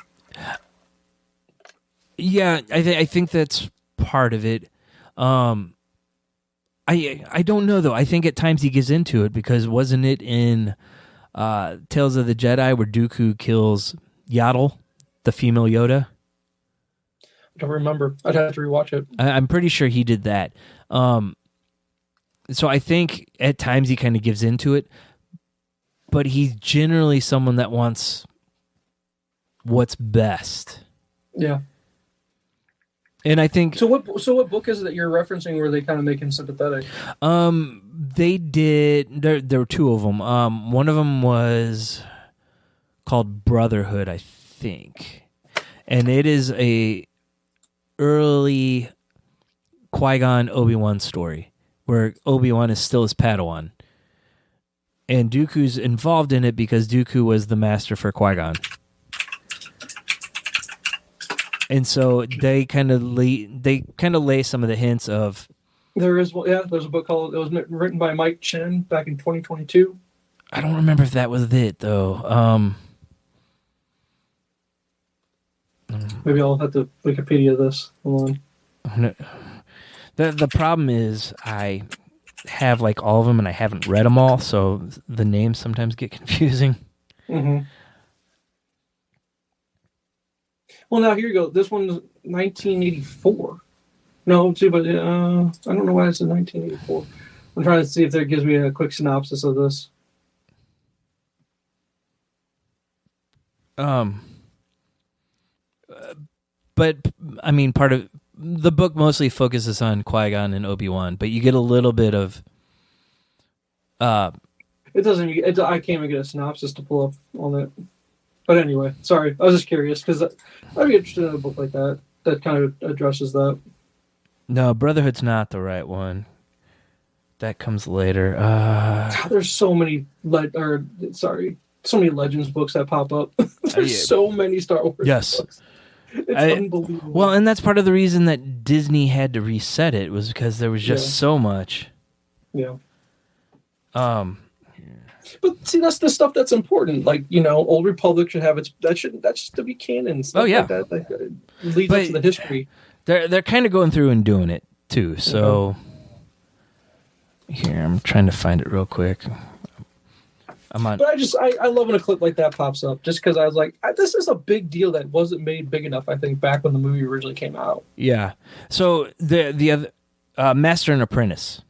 S2: Yeah, I think that's part of it. I don't know, though. I think at times he gives into it, because wasn't it in Tales of the Jedi where Dooku kills Yaddle, the female Yoda?
S1: I don't remember. I'd have to rewatch it.
S2: I'm pretty sure he did that. So I think at times he kind of gives into it, but he's generally someone that wants what's best.
S1: Yeah.
S2: And I think
S1: so. What book is it that you're referencing where they kind of make him sympathetic?
S2: They did. There were two of them. One of them was called Brotherhood, I think, and it is a early Qui-Gon Obi-Wan story where Obi-Wan is still his Padawan, and Dooku's involved in it because Dooku was the master for Qui-Gon. And so they kind of lay some of the hints of.
S1: There's a book called. It was written by Mike Chen back in 2022.
S2: I don't remember if that was it though.
S1: Maybe I'll have to Wikipedia this. Hold on.
S2: The problem is I have like all of them and I haven't read them all, so the names sometimes get confusing.
S1: Mm-hmm. Well, now here you go. This one's 1984. No, see, but I don't know why it's in 1984. I'm trying to see if that gives me a quick synopsis of this.
S2: But I mean, part of the book mostly focuses on Qui-Gon and Obi-Wan, but you get a little bit of.
S1: It doesn't. I can't even get a synopsis to pull up on it. But anyway, sorry. I was just curious because I'd be interested in a book like that kind of addresses that.
S2: No, Brotherhood's not the right one. That comes later.
S1: There's so many so many Legends books that pop up. There's so many Star Wars books. It's unbelievable.
S2: Well, and that's part of the reason that Disney had to reset it was because there was just so much.
S1: Yeah. But see, that's the stuff that's important. Like, Old Republic should have that's just to be canon. Stuff like that leads up to the history.
S2: They're kind of going through and doing it too. So here, I'm trying to find it real quick. But I love when a clip like that pops up, just because I was like, this is a big deal that wasn't made big enough. I think back when the movie originally came out. Yeah. So the other Master and Apprentice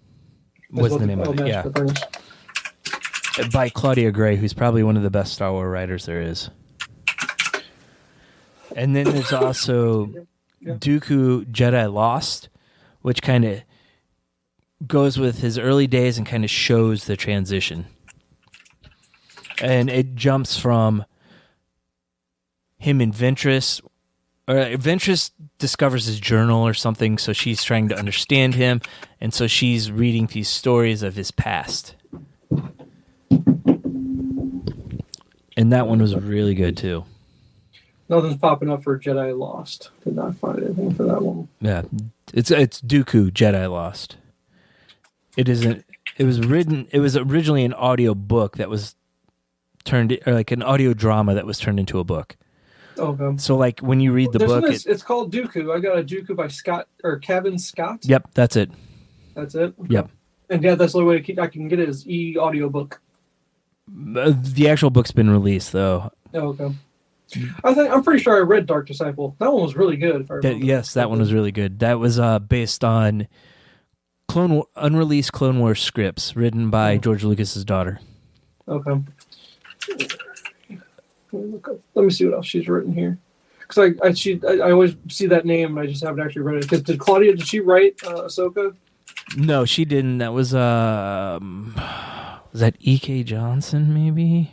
S2: was the name of it. Yeah. Apprentice. By Claudia Gray, who's probably one of the best Star Wars writers there is. And then there's also Dooku Jedi Lost, which kind of goes with his early days and kind of shows the transition. And it jumps from him and Ventress, or Ventress discovers his journal or something, so she's trying to understand him, and so she's reading these stories of his past. And that one was really good too.
S1: Nothing's popping up for Jedi Lost. Did not find anything for that one.
S2: Yeah, it's Dooku Jedi Lost. It isn't. It was written. It was originally an audio book that was turned, or like an audio drama that was turned into a book.
S1: Okay.
S2: So like when you read the book,
S1: it's called Dooku. I got a Dooku by Kevin Scott.
S2: Yep, that's it.
S1: That's it. Okay.
S2: Yep.
S1: And that's the only way I can get it is audiobook.
S2: The actual book's been released though.
S1: Oh, okay. I'm pretty sure I read Dark Disciple. That one was really good.
S2: That one was really good. That was based on unreleased Clone Wars scripts written by George Lucas's daughter.
S1: Okay. Let me see what else she's written here. Because I always see that name and I just haven't actually read it. Because did she write Ahsoka?
S2: No, she didn't. That was was that E.K. Johnson maybe?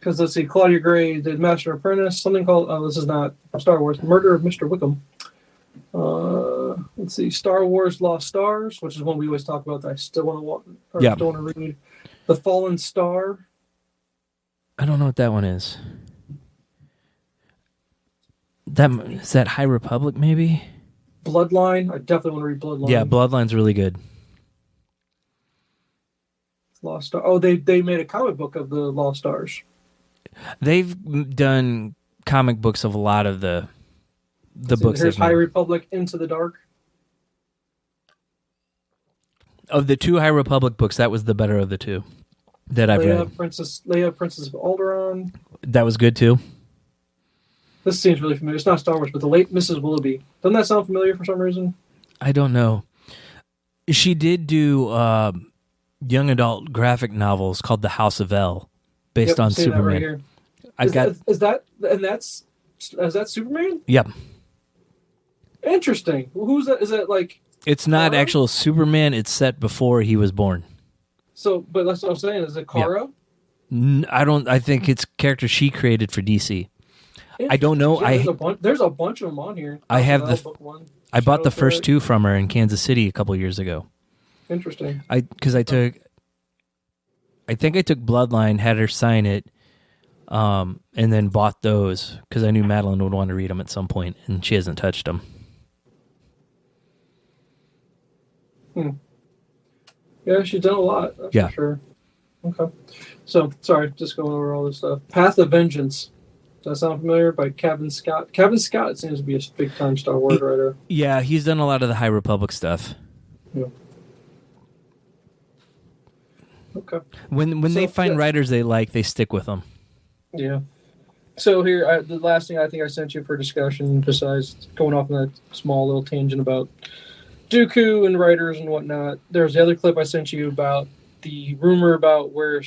S1: Because let's see, Claudia Gray did Master and Apprentice, something called, this is not Star Wars, Murder of Mr. Wickham. Let's see, Star Wars Lost Stars, which is one we always talk about that I still want to read. The Fallen Star.
S2: I don't know what that one is. Is that High Republic, maybe?
S1: Bloodline. I definitely want to read Bloodline.
S2: Yeah, Bloodline's really good.
S1: Lost Star. Oh, they made a comic book of the Lost Stars.
S2: They've done comic books of a lot of the books.
S1: Here's High Republic Into the Dark.
S2: Of the 2 High Republic books, that was the better of the 2 that I've read.
S1: Leia, Princess of Alderaan.
S2: That was good too.
S1: This seems really familiar. It's not Star Wars, but the late Mrs. Willoughby. Doesn't that sound familiar for some reason?
S2: I don't know. She did do young adult graphic novels called The House of L, based on Superman.
S1: Is that Superman?
S2: Yep.
S1: Interesting. Who's that? Is that like?
S2: It's not actual Superman. It's set before he was born.
S1: So, but that's what I'm saying. Is it Kara?
S2: Yep. I think it's character she created for DC. I don't know.
S1: There's a bunch of them on here.
S2: I bought the first 2 from her in Kansas City a couple years ago.
S1: Interesting.
S2: I think I took Bloodline, had her sign it, and then bought those because I knew Madeline would want to read them at some point, and she hasn't touched them.
S1: Yeah, she's done a lot. That's for sure. Okay. So, sorry, just going over all this stuff. Path of Vengeance. Does that sound familiar? By Kevin Scott. Kevin Scott seems to be a big-time Star Wars writer.
S2: Yeah, he's done a lot of the High Republic stuff.
S1: Yeah. Okay.
S2: When they find writers they like, they stick with them.
S1: Yeah. So here, the last thing I think I sent you for discussion, besides going off on that small little tangent about Dooku and writers and whatnot, there's the other clip I sent you about the rumor about where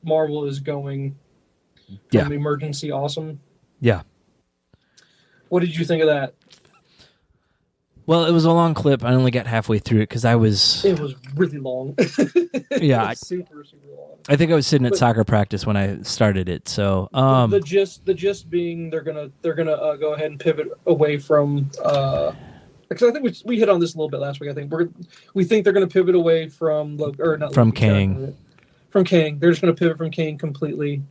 S1: Marvel is going from Emergency Awesome. Yeah. What did you think of that?
S2: Well, it was a long clip. I only got halfway through it because
S1: It was really long.
S2: Yeah.
S1: Super long.
S2: I think I was sitting at soccer practice when I started it. So
S1: the gist being they're gonna go ahead and pivot away from. Because I think we hit on this a little bit last week. I think we think they're going to pivot away from
S2: Kang.
S1: From Kang, they're just going to pivot from Kang completely,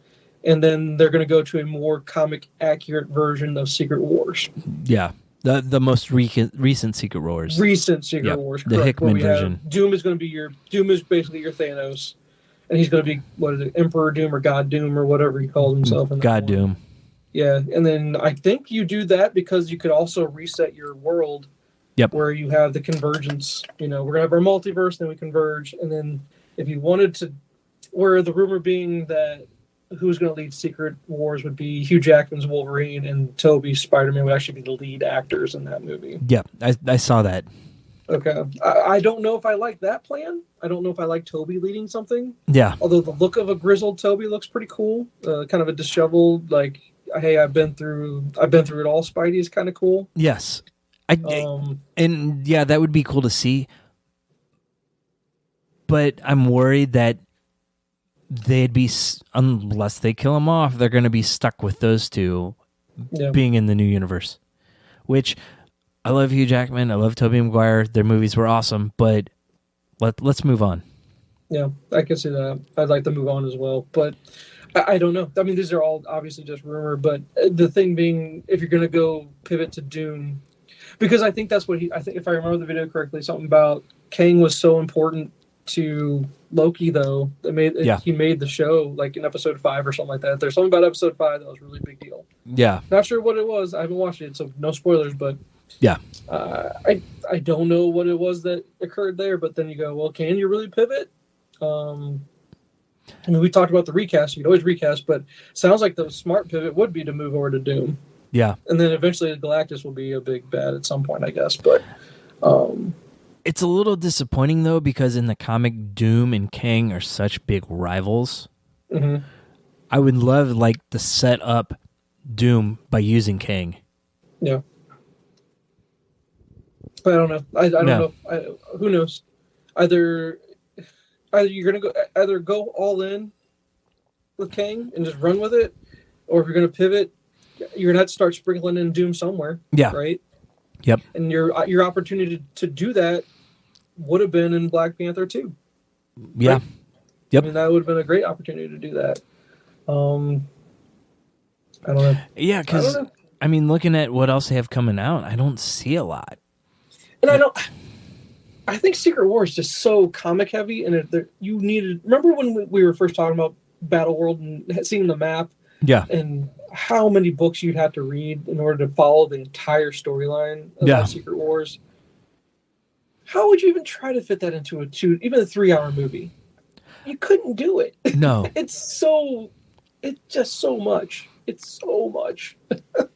S1: and then they're going to go to a more comic accurate version of Secret Wars.
S2: Yeah, the most recent Secret Wars.
S1: Recent Secret Wars, correct.
S2: The Hickman version.
S1: Doom is basically your Thanos, and he's going to be Emperor Doom or God Doom or whatever he calls himself.
S2: God Doom.
S1: Yeah, and then I think you do that because you could also reset your world.
S2: Yep.
S1: Where you have the convergence. We're going to have our multiverse, then we converge. And then if you wanted to, where the rumor being that who's going to lead Secret Wars would be Hugh Jackman's Wolverine and Tobey's Spider-Man would actually be the lead actors in that movie.
S2: Yeah, I saw that.
S1: Okay. I don't know if I like that plan. I don't know if I like Tobey leading something.
S2: Yeah.
S1: Although the look of a grizzled Tobey looks pretty cool. Kind of a disheveled, like, hey, I've been through it all. Spidey is kind of cool.
S2: Yes. And yeah, that would be cool to see. But I'm worried that they'd be, unless they kill him off, they're going to be stuck with those two being in the new universe. Which, I love Hugh Jackman, I love Tobey Maguire, their movies were awesome, but let's move on. Yeah, I can see that. I'd like to move on as well, but I don't know. I mean, these are all obviously just rumor, but the thing being, if you're going to go pivot to Dune, because I think that's what I think, if I remember the video correctly, something about Kang was so important to Loki, though, that he made the show like in episode 5 or something like that. There's something about episode 5 that was a really big deal. Yeah. Not sure what it was. I haven't watched it, so no spoilers, but yeah. I don't know what it was that occurred there, but then you go, well, can you really pivot? I mean, we talked about the recast. You could always recast, but sounds like the smart pivot would be to move over to Doom. Yeah. And then eventually Galactus will be a big bad at some point, I guess. But it's a little disappointing, though, because in the comic, Doom and Kang are such big rivals. Mm-hmm. I would love to set up Doom by using Kang. Yeah. But I don't know. I don't know. Who knows? Either you're gonna go all in
S1: with Kang and just run with it, or if you're going to pivot, you're going to have to start sprinkling in Doom somewhere.
S2: Yeah.
S1: Right?
S2: Yep.
S1: And your opportunity to do that would have been in Black Panther 2.
S2: Yeah.
S1: Right?
S2: Yep.
S1: I mean, that would have been a great opportunity to do that. I don't know.
S2: Yeah, because, I mean, looking at what else they have coming out, I don't see a lot.
S1: And I think Secret War is just so comic heavy, and you needed. Remember when we were first talking about Battle World and seeing the map?
S2: Yeah.
S1: And how many books you'd have to read in order to follow the entire storyline of that Secret Wars? How would you even try to fit that into even a 3-hour movie? You couldn't do it.
S2: No.
S1: It's just so much. It's so much.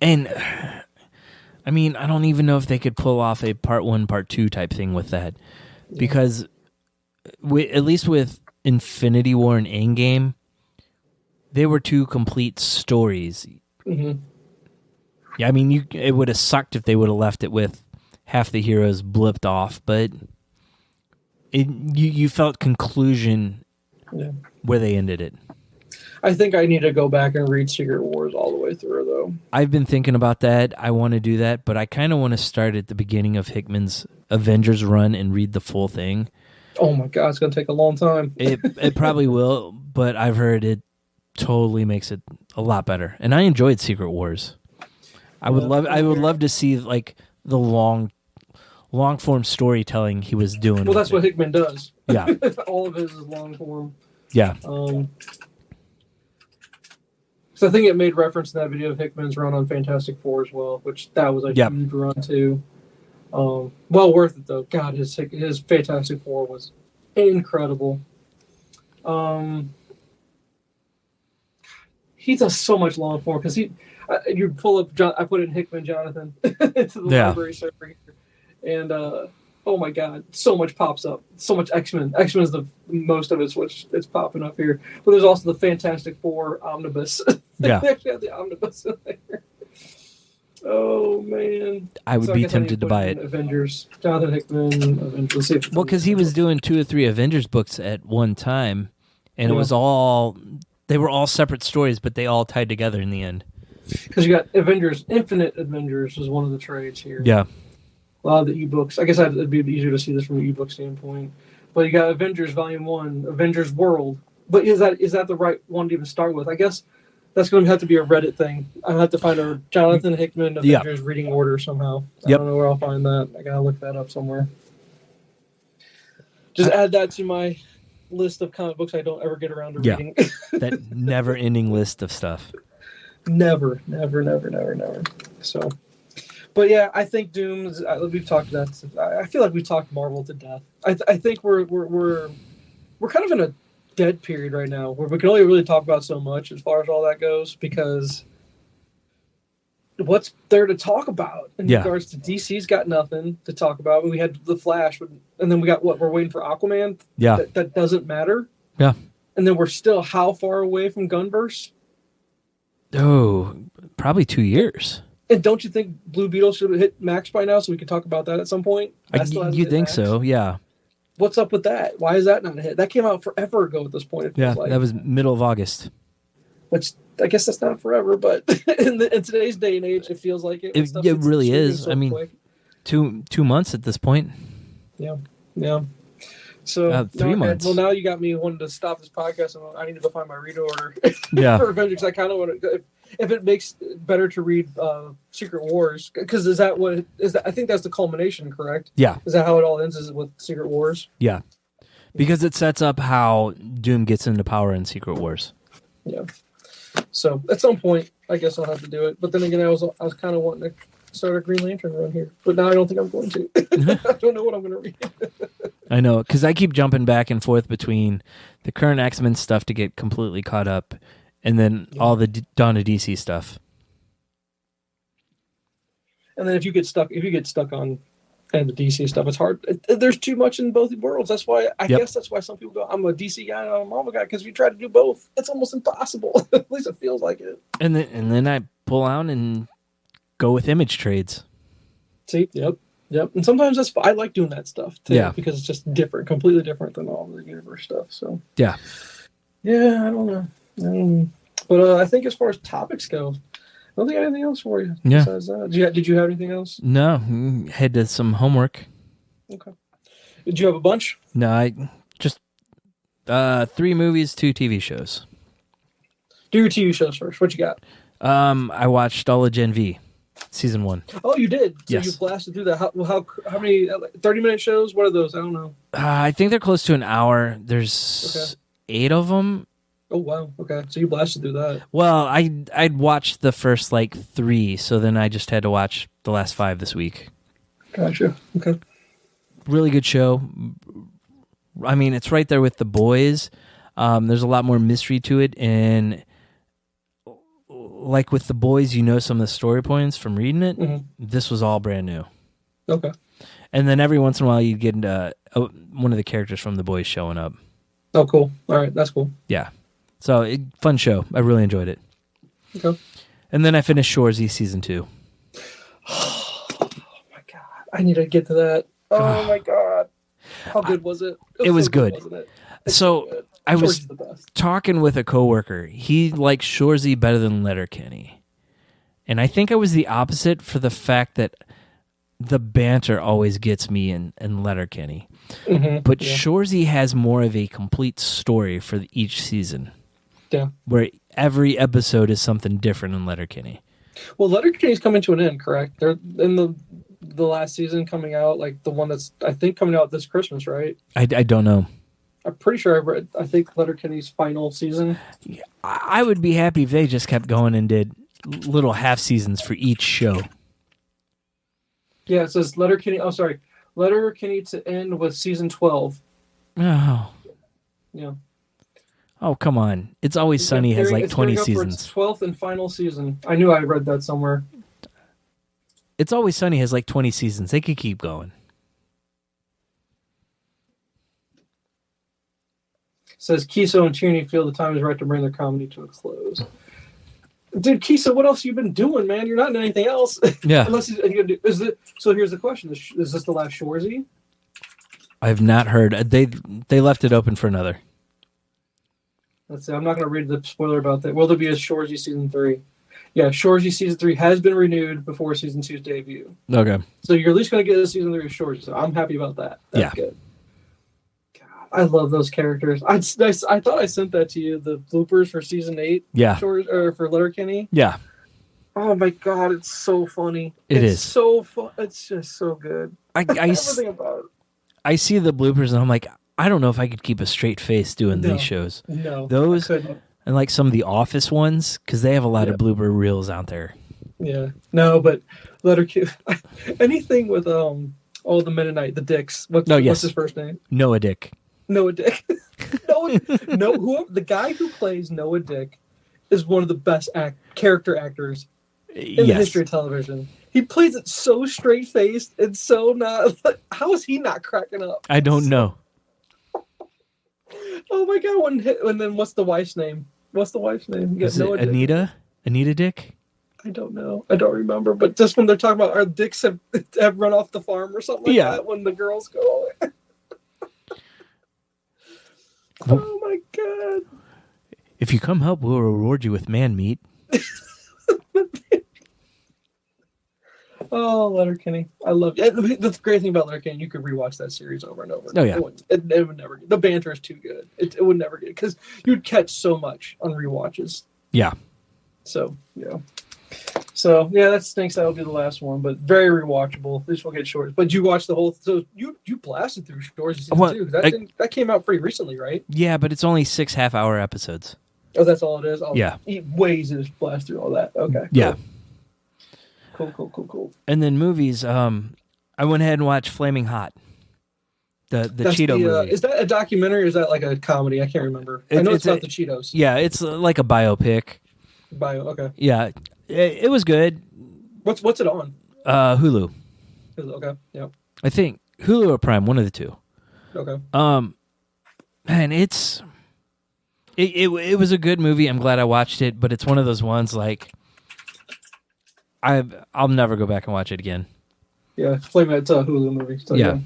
S2: And I mean, I don't even know if they could pull off a part 1, part 2 type thing with that. Because at least with Infinity War and Endgame, they were 2 complete stories.
S1: Mm-hmm.
S2: Yeah, I mean, it would have sucked if they would have left it with half the heroes blipped off, but you felt conclusion where they ended it.
S1: I think I need to go back and read Secret Wars all the way through, though.
S2: I've been thinking about that. I want to do that, but I kind of want to start at the beginning of Hickman's Avengers run and read the full thing.
S1: Oh my God, it's going to take a long time.
S2: It probably will, but I've heard it totally makes it a lot better. And I enjoyed Secret Wars. I would love to see like the long form storytelling he was doing.
S1: Well, that's what Hickman does.
S2: Yeah.
S1: All of his is long form.
S2: Yeah.
S1: So I think it made reference to that video of Hickman's run on Fantastic Four as well, which that was a huge run too. Well worth it though. God, his Fantastic Four was incredible. He does so much long form because you pull up. I put in Hickman Jonathan into the library server, and oh my God, so much pops up. So much X-Men. X-Men is the most of it's popping up here. But there's also the Fantastic Four omnibus.
S2: Yeah,
S1: they actually have the omnibus in there. Oh man,
S2: I would be tempted to buy it.
S1: Avengers, Jonathan Hickman. Avengers.
S2: Well, because he was doing 2 or 3 Avengers books at one time, and it was they were all separate stories, but they all tied together in the end.
S1: Because you got Avengers, Infinite Avengers is one of the trades here.
S2: Yeah.
S1: A lot of the ebooks. I guess it'd be easier to see this from an ebook standpoint. But you got Avengers Volume 1, Avengers World. But is that the right one to even start with? I guess that's going to have to be a Reddit thing. I'll have to find a Jonathan Hickman Avengers reading order somehow. I don't know where I'll find that. I got to look that up somewhere. Just add that to my list of comic books I don't ever get around to reading.
S2: That never-ending list of stuff.
S1: Never. So, but yeah, I think Doom. We've talked about that. I feel like we've talked Marvel to death. I think we're kind of in a dead period right now where we can only really talk about so much as far as all that goes because what's there to talk about in regards to DC's got nothing to talk about. We had The Flash, and then we got we're waiting for Aquaman.
S2: Yeah,
S1: that doesn't matter.
S2: Yeah,
S1: and then we're still how far away from Gunverse?
S2: Oh, probably 2 years.
S1: And don't you think Blue Beetle should have hit Max by now so we could talk about that at some point?
S2: You think so, yeah.
S1: What's up with that? Why is that not a hit? That came out forever ago at this point. It feels like.
S2: That was middle of August.
S1: Which, I guess that's not forever, but in today's day and age, it feels like it.
S2: It really is.
S1: So
S2: I mean,
S1: quick.
S2: 2 months at this point.
S1: Yeah. So
S2: 3 months.
S1: Well, now you got me wanting to stop this podcast, and I need to go find my read order for Avengers. I kind of want to, if it makes it better to read Secret Wars, because is that what is that? I think that's the culmination, correct? Yeah. Is that how it all ends? Is with Secret Wars?
S2: Yeah, because it sets up how Doom gets into power in Secret Wars.
S1: Yeah. So at some point, I guess I'll have to do it. But then again, I was kind of wanting to start a Green Lantern run here, but now I don't think I'm going to. I don't know what I'm going to read.
S2: I know, because I keep jumping back and forth between the current X-Men stuff to get completely caught up, and then all the Dawn of DC stuff.
S1: And then if you get stuck on and the DC stuff, it's hard. There's too much in both worlds. That's why I guess that's why some people go, I'm a DC guy and I'm a Marvel guy, because if you try to do both, it's almost impossible. At least it feels like it.
S2: And then I pull out and go with image trades.
S1: See, yep. And sometimes I like doing that stuff too, because it's just different, completely different than all the universe stuff. So I don't know. But I think as far as topics go, I don't think I have anything else for you.
S2: Yeah.
S1: Besides that. Did you have anything else?
S2: No, head to some homework.
S1: Okay. Did you have a bunch?
S2: No, I just 3 movies, 2 TV shows.
S1: Do your TV shows first. What you got?
S2: I watched all of Gen V, season 1.
S1: Oh, you did? So
S2: yes.
S1: You blasted through that. How many, 30-minute shows? What are those? I don't know.
S2: I think they're close to an hour. There's 8 of them.
S1: Oh, wow. Okay. So you blasted through that.
S2: Well, I'd watched the first, 3, so then I just had to watch the last 5 this week.
S1: Gotcha. Okay.
S2: Really good show. I mean, it's right there with The Boys. There's a lot more mystery to it, and like with The Boys, you know some of the story points from reading it. Mm-hmm. This was all brand new.
S1: Okay.
S2: And then every once in a while, you'd get into one of the characters from The Boys showing up.
S1: Oh, cool. All right, that's cool.
S2: Yeah. So, fun show. I really enjoyed it.
S1: Okay.
S2: And then I finished Shoresy season 2.
S1: Oh, my God. I need to get to that. Oh, my God. How good was it?
S2: It was good.
S1: Wasn't it?
S2: So,
S1: good.
S2: I was talking with a coworker. He liked Shoresy better than Letterkenny. And I think I was the opposite for the fact that the banter always gets me in Letterkenny. Mm-hmm, but Shoresy has more of a complete story for each season.
S1: Yeah.
S2: Where every episode is something different in Letterkenny.
S1: Well, Letterkenny's coming to an end, correct? They're in the last season coming out, like the one that's, I think, coming out this Christmas, right?
S2: I don't know.
S1: I'm pretty sure I think Letterkenny's final season.
S2: I would be happy if they just kept going and did little half seasons for each show.
S1: Yeah, it says Letterkenny. Oh, sorry. Letterkenny to end with season 12.
S2: Oh.
S1: Yeah.
S2: Oh, come on. It's Always Sunny has 20 seasons.
S1: Its 12th and final season. I knew I read that somewhere.
S2: It's Always Sunny has 20 seasons. They could keep going.
S1: It says Kiso and Tierney feel the time is right to bring their comedy to a close. Dude, Kiso, what else you been doing, man? You're not in anything else.
S2: Yeah.
S1: Unless so here's the question: is this the last Shoresy?
S2: I have not heard. They left it open for another.
S1: Let's see. I'm not going to read the spoiler about that. Will there be a Shoresy season 3? Yeah, Shoresy season 3 has been renewed before season 2's debut.
S2: Okay.
S1: So you're at least going to get a season 3 of Shoresy. So I'm happy about that. That's good. I love those characters. I thought I sent that to you, the bloopers for season 8.
S2: Yeah.
S1: For Letterkenny.
S2: Yeah.
S1: Oh my God, it's so funny.
S2: It's
S1: so fun. It's just so good. Everything about it.
S2: I see the bloopers and I'm like, I don't know if I could keep a straight face doing these shows.
S1: No,
S2: those and some of the Office ones because they have a lot of blooper reels out there. Yeah.
S1: No, but Letterkenny. Anything with the Mennonite, the Dicks. What's his first name?
S2: Noah Dick.
S1: Noah Dick. The guy who plays Noah Dick is one of the best character actors in the history of television. He plays it so straight-faced and so not... How is he not cracking up?
S2: I don't know.
S1: Oh my God. And then what's the wife's name? Is
S2: it Anita? Anita Dick?
S1: I don't know. I don't remember. But just when they're talking about our dicks have run off the farm or something like that when the girls go away. Oh my God.
S2: If you come help, we'll reward you with man meat.
S1: Oh, Letterkenny. I love it. The great thing about Letterkenny, you could rewatch that series over and over.
S2: Oh, yeah.
S1: It would never get. The banter is too good. It would never get, because you'd catch so much on rewatches.
S2: Yeah.
S1: So, yeah. So, yeah, that stinks. That'll be the last one, but very rewatchable. At least we'll get short. But you watched the whole... So, you blasted through Shoresy season 2. That came out pretty recently, right?
S2: Yeah, but it's only 6 half-hour episodes.
S1: Oh, that's all it is?
S2: Yeah.
S1: Eat ways to just blast through all that. Okay.
S2: Yeah.
S1: Cool.
S2: And then movies, I went ahead and watched Flamin Hot. The Cheeto movie.
S1: Is that a documentary or is that like a comedy? I can't remember. I know it's about the Cheetos.
S2: Yeah, it's like a biopic.
S1: Okay.
S2: Yeah. It was good.
S1: What's it on?
S2: Hulu.
S1: Okay. Yeah.
S2: I think Hulu or Prime, one of the two.
S1: Okay.
S2: Man, it was a good movie. I'm glad I watched it, but it's one of those ones like I'll never go back and watch it again.
S1: Yeah, it's a Hulu movie. So yeah.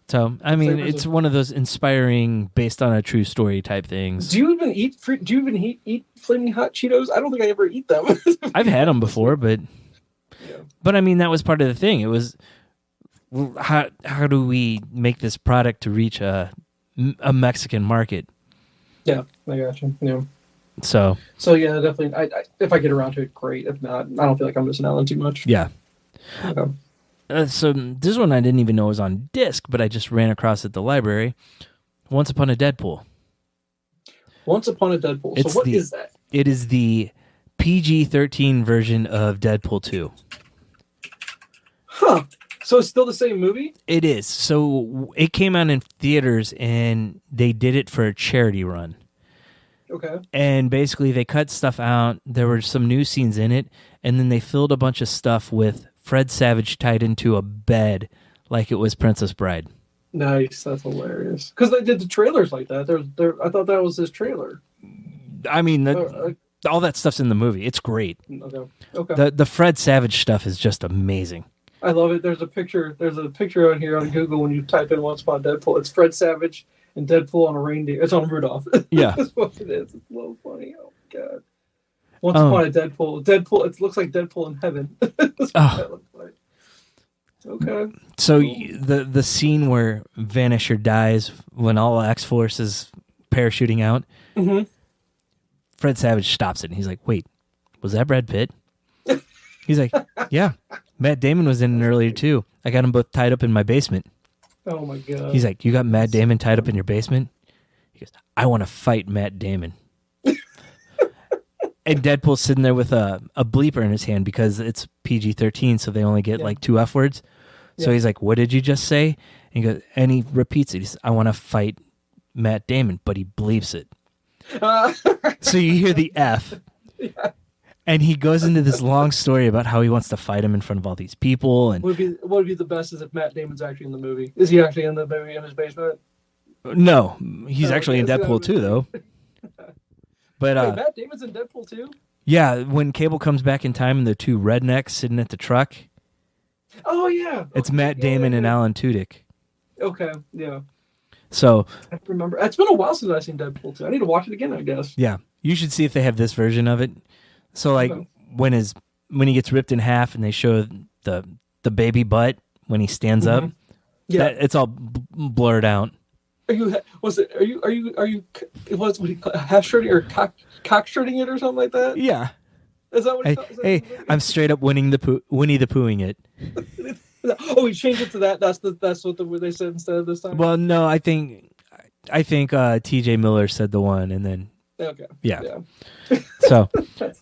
S2: So, I mean, it's one of those inspiring, based on a true story type things.
S1: Do you even eat Flamin Hot Cheetos? I don't think I ever eat them.
S2: I've had them before, but I mean, that was part of the thing. It was, how do we make this product to reach a Mexican market? Yeah,
S1: I got you. Yeah.
S2: So
S1: yeah, definitely. I if I get around to it, great. If not, I don't feel like I'm missing out on too much.
S2: Yeah. Okay. So this one I didn't even know was on disc, but I just ran across at the library. Once Upon a Deadpool.
S1: Once Upon a Deadpool. So what is that?
S2: It is the PG-13 version of Deadpool 2.
S1: Huh. So it's still the same movie?
S2: It is. So it came out in theaters, and they did it for a charity run.
S1: Okay.
S2: And basically they cut stuff out. There were some new scenes in it, and then they filled a bunch of stuff with Fred Savage tied into a bed like it was Princess Bride.
S1: Nice. That's hilarious. Because they did the trailers like that. I thought that was his trailer.
S2: I mean, all that stuff's in the movie. It's great.
S1: Okay.
S2: The Fred Savage stuff is just amazing.
S1: I love it. There's a picture on here on Google when you type in Once Upon a Deadpool. It's Fred Savage and Deadpool on a reindeer. It's on Rudolph.
S2: Yeah.
S1: That's what it is. It's a little funny. Oh, my God. Once Upon a Deadpool. Deadpool, it looks like Deadpool in heaven. That's what that looks like. Okay.
S2: So the scene where Vanisher dies when all X-Force is parachuting out, Fred Savage stops it and he's like, wait, was that Brad Pitt? He's like, yeah, Matt Damon was in it earlier too. I got them both tied up in my basement.
S1: Oh my God.
S2: He's like, you got Matt Damon tied up in your basement? He goes, I want to fight Matt Damon. And Deadpool's sitting there with a bleeper in his hand because it's PG-13, so they only get like 2 F words. So he's like, what did you just say? And he repeats it. He says, I want to fight Matt Damon, but he bleeps it. So you hear the F.
S1: Yeah.
S2: And he goes into this long story about how he wants to fight him in front of all these people. And
S1: what would be the best is if Matt Damon's actually in the movie. Is he actually in the movie in his basement?
S2: No, he's actually in Deadpool 2, though. But
S1: wait, Matt Damon's in Deadpool 2?
S2: Yeah, when Cable comes back in time and the 2 rednecks sitting at the truck.
S1: Oh, yeah.
S2: It's Matt Damon and Alan Tudyk.
S1: Okay, yeah.
S2: So
S1: I remember. It's been a while since I've seen Deadpool 2. I need to watch it again, I guess.
S2: Yeah, you should see if they have this version of it. So, like, when he gets ripped in half and they show the baby butt when he stands up, it's all blurred out.
S1: Are you what do you call it, half shredding or cock shredding it or something like that?
S2: Yeah.
S1: Is that what he calls it?
S2: Hey, I'm straight up Winnie the Poohing it.
S1: Oh, he changed it to that. That's what they said instead of this time.
S2: Well, no, I think T.J. Miller said the one, and then
S1: okay,
S2: yeah. So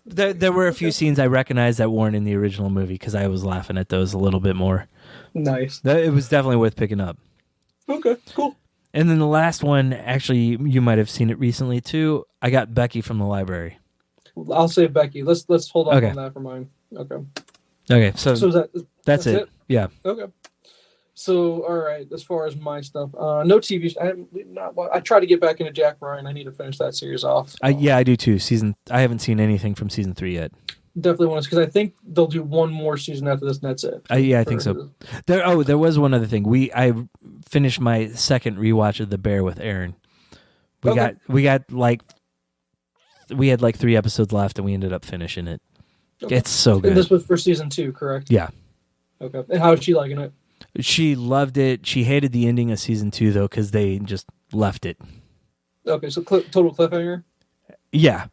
S2: there were a few scenes I recognized that weren't in the original movie because I was laughing at those a little bit more.
S1: Nice.
S2: It was definitely worth picking up.
S1: Okay, cool.
S2: And then the last one, actually, you might have seen it recently too. I got Becky from the library.
S1: I'll say Becky. Let's hold on that for mine. Okay.
S2: Okay. So that's it. Yeah.
S1: Okay. So all right. As far as my stuff, no TV. I try to get back into Jack Ryan. I need to finish that series off.
S2: I do too. I haven't seen anything from season 3 yet.
S1: Definitely want to, because I think they'll do one more season after this, and that's it.
S2: I think so. There was one other thing. I finished my second rewatch of The Bear with Aaron. We had like 3 episodes left, and we ended up finishing it. Okay. It's so good.
S1: And this was for season 2, correct?
S2: Yeah.
S1: Okay. And how is she liking it?
S2: She loved it. She hated the ending of season 2 though, because they just left it.
S1: Okay, so total cliffhanger.
S2: Yeah.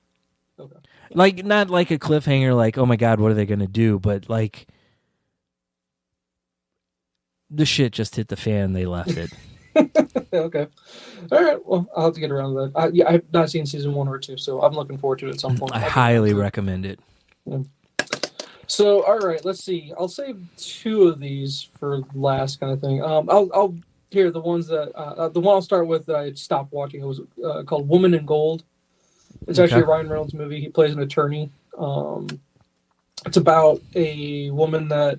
S1: Okay.
S2: Like, not like a cliffhanger, like, oh my God, what are they going to do? But, like, the shit just hit the fan. They left it.
S1: Okay. All right. Well, I'll have to get around to that. I have not seen season 1 or 2, so I'm looking forward to it at some point.
S2: I highly recommend it.
S1: Yeah. So, all right, let's see. I'll save 2 of these for last kind of thing. I'll hear the ones that the one I'll start with that I stopped watching. It was called Woman in Gold. It's actually a Ryan Reynolds movie. He plays an attorney. It's about a woman that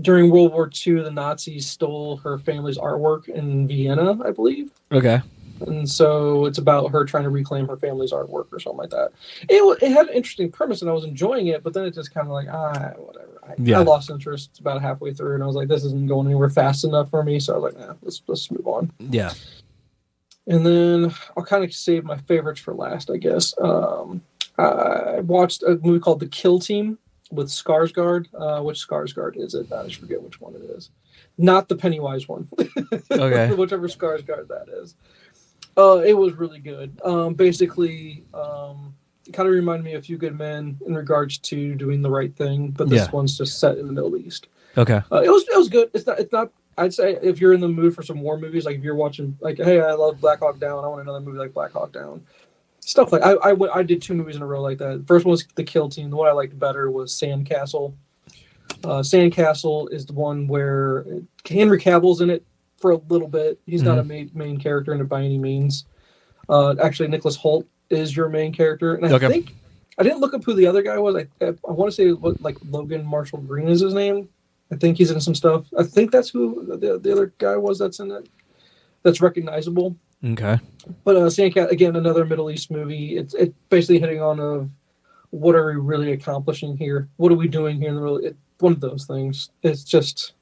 S1: during World War II, the Nazis stole her family's artwork in Vienna, I believe.
S2: Okay.
S1: And so it's about her trying to reclaim her family's artwork or something like that. It had an interesting premise, and I was enjoying it, but then it just kind of like, whatever. I lost interest about halfway through, and I was like, this isn't going anywhere fast enough for me. So I was like, let's move on.
S2: Yeah.
S1: And then I'll kind of save my favorites for last, I guess. I watched a movie called The Kill Team with Skarsgård. Which Skarsgård is it? I just forget which one it is. Not the Pennywise one.
S2: Okay.
S1: Whichever Skarsgård that is. It was really good. Basically, it kind of reminded me of A Few Good Men in regards to doing the right thing, but this one's just set in the Middle East.
S2: Okay.
S1: It was good. It's not. I'd say if you're in the mood for some war movies, like if you're watching, like, hey, I love Black Hawk Down, I want another movie like Black Hawk Down. Stuff like I did 2 movies in a row like that. The first one was The Kill Team. The one I liked better was Sandcastle. Sandcastle is the one where Henry Cavill's in it for a little bit. He's not a main character in it by any means. Actually, Nicholas Hoult is your main character, and I think I didn't look up who the other guy was. I want to say like Logan Marshall Green is his name. I think he's in some stuff. I think that's who the other guy was that's in it. That's recognizable. Okay. But Sandcat, again, another Middle East movie. It's basically hitting on of what are we really accomplishing here? What are we doing here in the middle? One of those things. It's just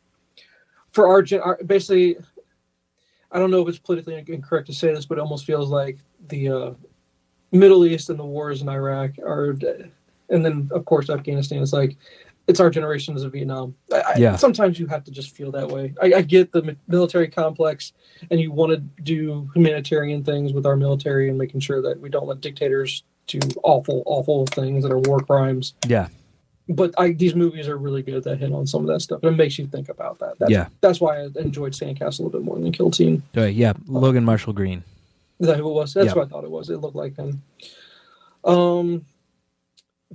S1: for our basically. I don't know if it's politically incorrect to say this, but it almost feels like the Middle East and the wars in Iraq are, and then of course Afghanistan is like. It's our generations of Vietnam. Sometimes you have to just feel that way. I get the military complex, and you want to do humanitarian things with our military and making sure that we don't let dictators do awful, awful things that are war crimes. Yeah. But these movies are really good that hit on some of that stuff. And it makes you think about that. That's why I enjoyed Sandcastle a little bit more than Kill Team.
S2: Yeah, Logan Marshall Green.
S1: Is that who it was? That's what I thought it was. It looked like him.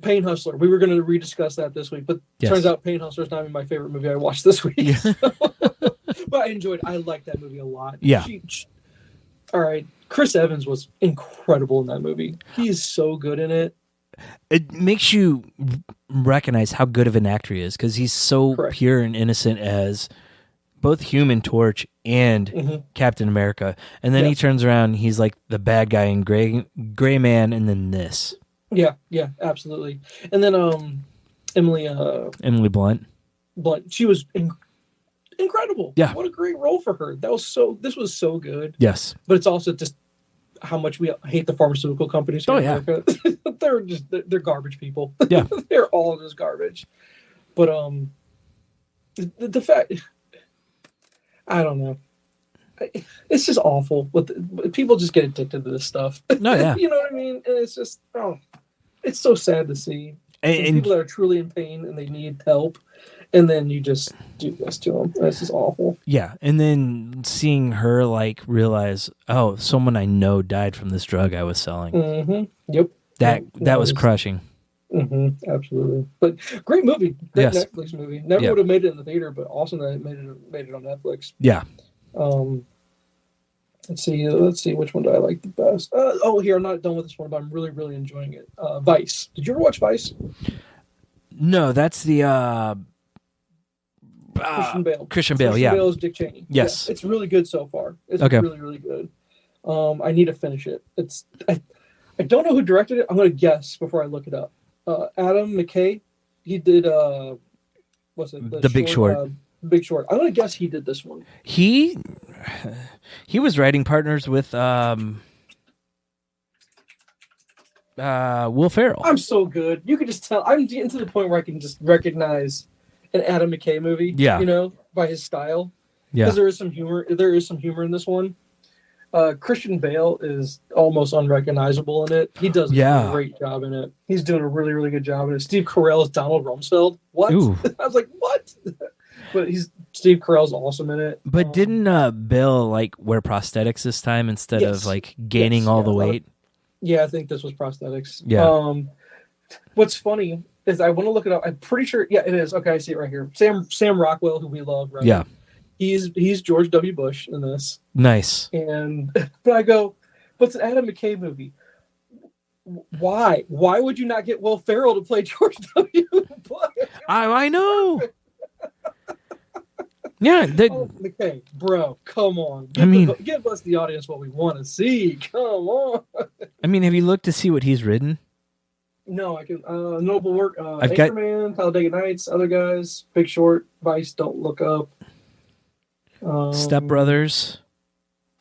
S1: Pain Hustler. We were going to rediscuss that this week, but turns out Pain Hustler is not even my favorite movie I watched this week. Yeah. But I liked that movie a lot. Yeah. All right. Chris Evans was incredible in that movie. He is so good in it.
S2: It makes you recognize how good of an actor he is because he's so pure and innocent as both Human Torch and Captain America. And then he turns around, he's like the bad guy in Gray Man, and then this.
S1: Yeah, absolutely. And then Emily
S2: Blunt.
S1: She was incredible. Yeah. What a great role for her. This was so good. Yes. But it's also just how much we hate the pharmaceutical companies in America. They're garbage people. Yeah. They're all just garbage. But the fact, I don't know. It's just awful. People just get addicted to this stuff. No, yeah. You know what I mean? And it's just, it's so sad to see. And people that are truly in pain and they need help, and then you just do this to them. This is awful.
S2: Yeah, and then seeing her realize, oh, someone I know died from this drug I was selling. Mm-hmm. Yep. That was crushing.
S1: Mm-hmm. Absolutely. But great movie. Great Netflix movie. Never would have made it in the theater, but awesome that it made it on Netflix. Yeah. Let's see which one do I like the best. Here, I'm not done with this one, but I'm really, really enjoying it. Vice. Did you ever watch Vice?
S2: No, that's the
S1: Christian Bale.
S2: Christian Bale
S1: is Dick Cheney.
S2: Yes.
S1: Yeah, it's really good so far. It's really, really good. I need to finish it. I don't know who directed it. I'm going to guess before I look it up. Adam McKay. He did what's it?
S2: The Big Short.
S1: Big Short. I'm going to guess he did this one.
S2: He was writing partners with Will Ferrell.
S1: I'm so good. You can just tell. I'm getting to the point where I can just recognize an Adam McKay movie. Yeah. You know, by his style. Yeah. Because there is some humor. There is some humor in this one. Christian Bale is almost unrecognizable in it. He does a great job in it. He's doing a really, really good job in it. Steve Carell is Donald Rumsfeld. What? I was like, what? But Steve Carell's awesome in it.
S2: But didn't Bill wear prosthetics this time instead of gaining all the weight?
S1: I think this was prosthetics. Yeah. What's funny is I want to look it up. I'm pretty sure. Yeah, it is. Okay, I see it right here. Sam Rockwell, who we love, right? Yeah. He's George W. Bush in this.
S2: Nice.
S1: But I go, but it's an Adam McKay movie. Why? Why would you not get Will Ferrell to play George W. Bush?
S2: I know. Yeah,
S1: McKay, bro, come on. Give us the audience what we want to see. Come on.
S2: I mean, have you looked to see what he's written?
S1: No, I can. Notable work.
S2: I've got
S1: Anchorman, Talladega Nights, other guys, Big Short, Vice, Don't Look Up.
S2: Step Brothers.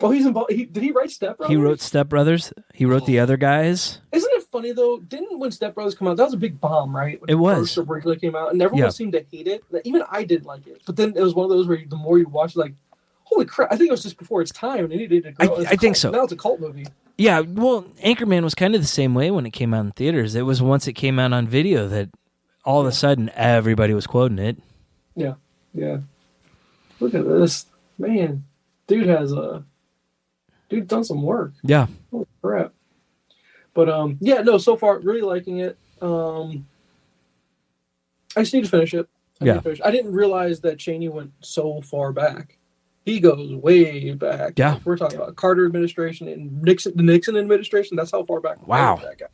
S1: Oh, he's involved. Did he write Step Brothers?
S2: He wrote Step Brothers. He wrote the other guys.
S1: Isn't it funny though? Didn't when Step Brothers come out, that was a big bomb, right? When
S2: it was.
S1: First originally came out, and everyone seemed to hate it. Even I didn't like it. But then it was one of those where the more you watch, like, holy crap! I think it was just before its time, and it needed to grow.
S2: I think so.
S1: Now it's a cult movie.
S2: Yeah, well, Anchorman was kind of the same way when it came out in theaters. It was once it came out on video that all of a sudden everybody was quoting it.
S1: Yeah, yeah. Look at this, man. Dude done some work.
S2: Yeah.
S1: Holy crap. But so far really liking it. I just need to finish it. I didn't realize that Cheney went so far back. He goes way back.
S2: Yeah.
S1: We're talking about Carter administration and the Nixon administration. That's how far back.
S2: Wow.
S1: That guy.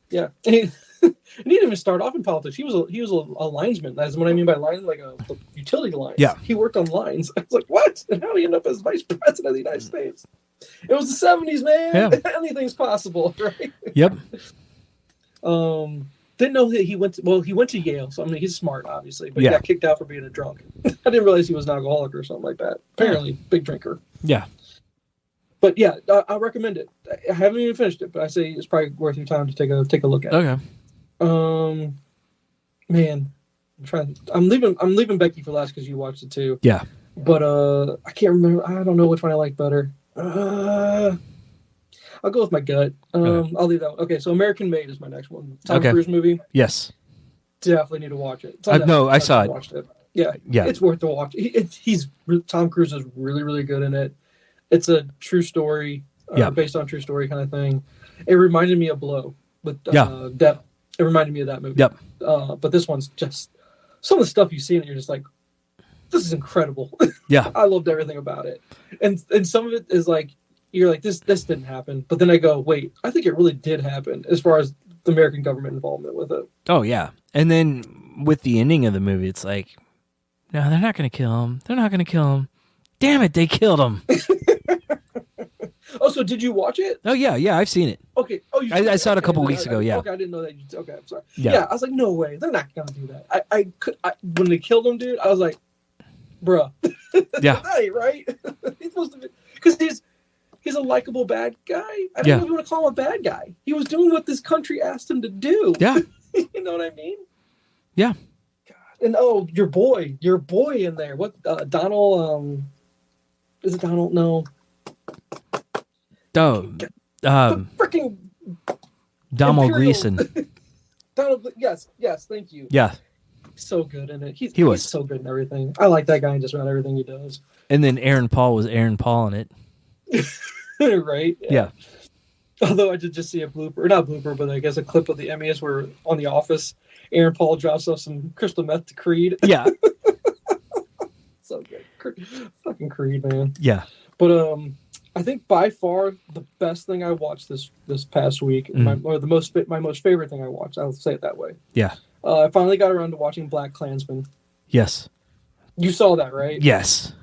S1: Yeah. And he didn't even start off in politics. He was a linesman. That's what I mean by line, like a utility lines.
S2: Yeah.
S1: He worked on lines. I was like, what? And how did he end up as vice president of the United States? It was the 70s, man.
S2: Yeah.
S1: Anything's possible, right?
S2: Yep.
S1: Didn't know that he went to Yale, so I mean he's smart, obviously, but
S2: yeah.
S1: He got kicked out for being a drunk. I didn't realize he was an alcoholic or something like that. Apparently, big drinker.
S2: Yeah.
S1: But yeah, I recommend it. I haven't even finished it, but I say it's probably worth your time to take a look at.
S2: Okay.
S1: Man, I'm leaving Becky for last because you watched it too.
S2: Yeah.
S1: But I can't remember. I don't know which one I like better. I'll go with my gut. I'll leave that one. Okay, so American Made is my next one. Tom Cruise movie.
S2: Yes.
S1: Definitely need to watch it.
S2: I saw it.
S1: Watched it. Yeah.
S2: Yeah.
S1: It's worth the watch. Tom Cruise is really, really good in it. It's a true story, based on true story kind of thing. It reminded me of Blow with Depp. It reminded me of that movie.
S2: Yep.
S1: But this one's just some of the stuff you see and you're just like, this is incredible.
S2: Yeah.
S1: I loved everything about it. And some of it is like, you're like, this didn't happen. But then I go, wait, I think it really did happen as far as the American government involvement with it.
S2: Oh, yeah. And then with the ending of the movie, it's like, no, they're not going to kill him. They're not going to kill him. Damn it, they killed him.
S1: Oh, so did you watch it?
S2: Oh, yeah, I've seen it.
S1: Okay. Oh,
S2: I saw it a couple weeks ago, yeah.
S1: Okay, I didn't know that. Okay, I'm sorry.
S2: Yeah.
S1: I was like, no way. They're not going to do that. When they killed him, dude, I was like, bruh.
S2: Yeah.
S1: That ain't right. He's supposed to be... Because he's a likable bad guy. I don't know if you want to call him a bad guy. He was doing what this country asked him to do.
S2: Yeah.
S1: You know what I mean?
S2: Yeah.
S1: God. And your boy in there. What Donald? Is it Donald? No.
S2: Oh,
S1: freaking
S2: Donald Gleason.
S1: Donald. Yes. Thank you.
S2: Yeah.
S1: So good in it. He's so good in everything. I like that guy in just about everything he does.
S2: And then Aaron Paul was Aaron Paul in it.
S1: Right?
S2: Yeah.
S1: Although I did just see a blooper, not blooper, but I guess a clip of the Emmys where on The Office, Aaron Paul drops off some crystal meth to Creed.
S2: Yeah.
S1: So good. Fucking Creed, man.
S2: Yeah.
S1: But I think by far the best thing I watched this past week, my most favorite thing I watched, I'll say it that way.
S2: Yeah.
S1: I finally got around to watching BlackkKlansman.
S2: Yes.
S1: You saw that, right?
S2: Yes.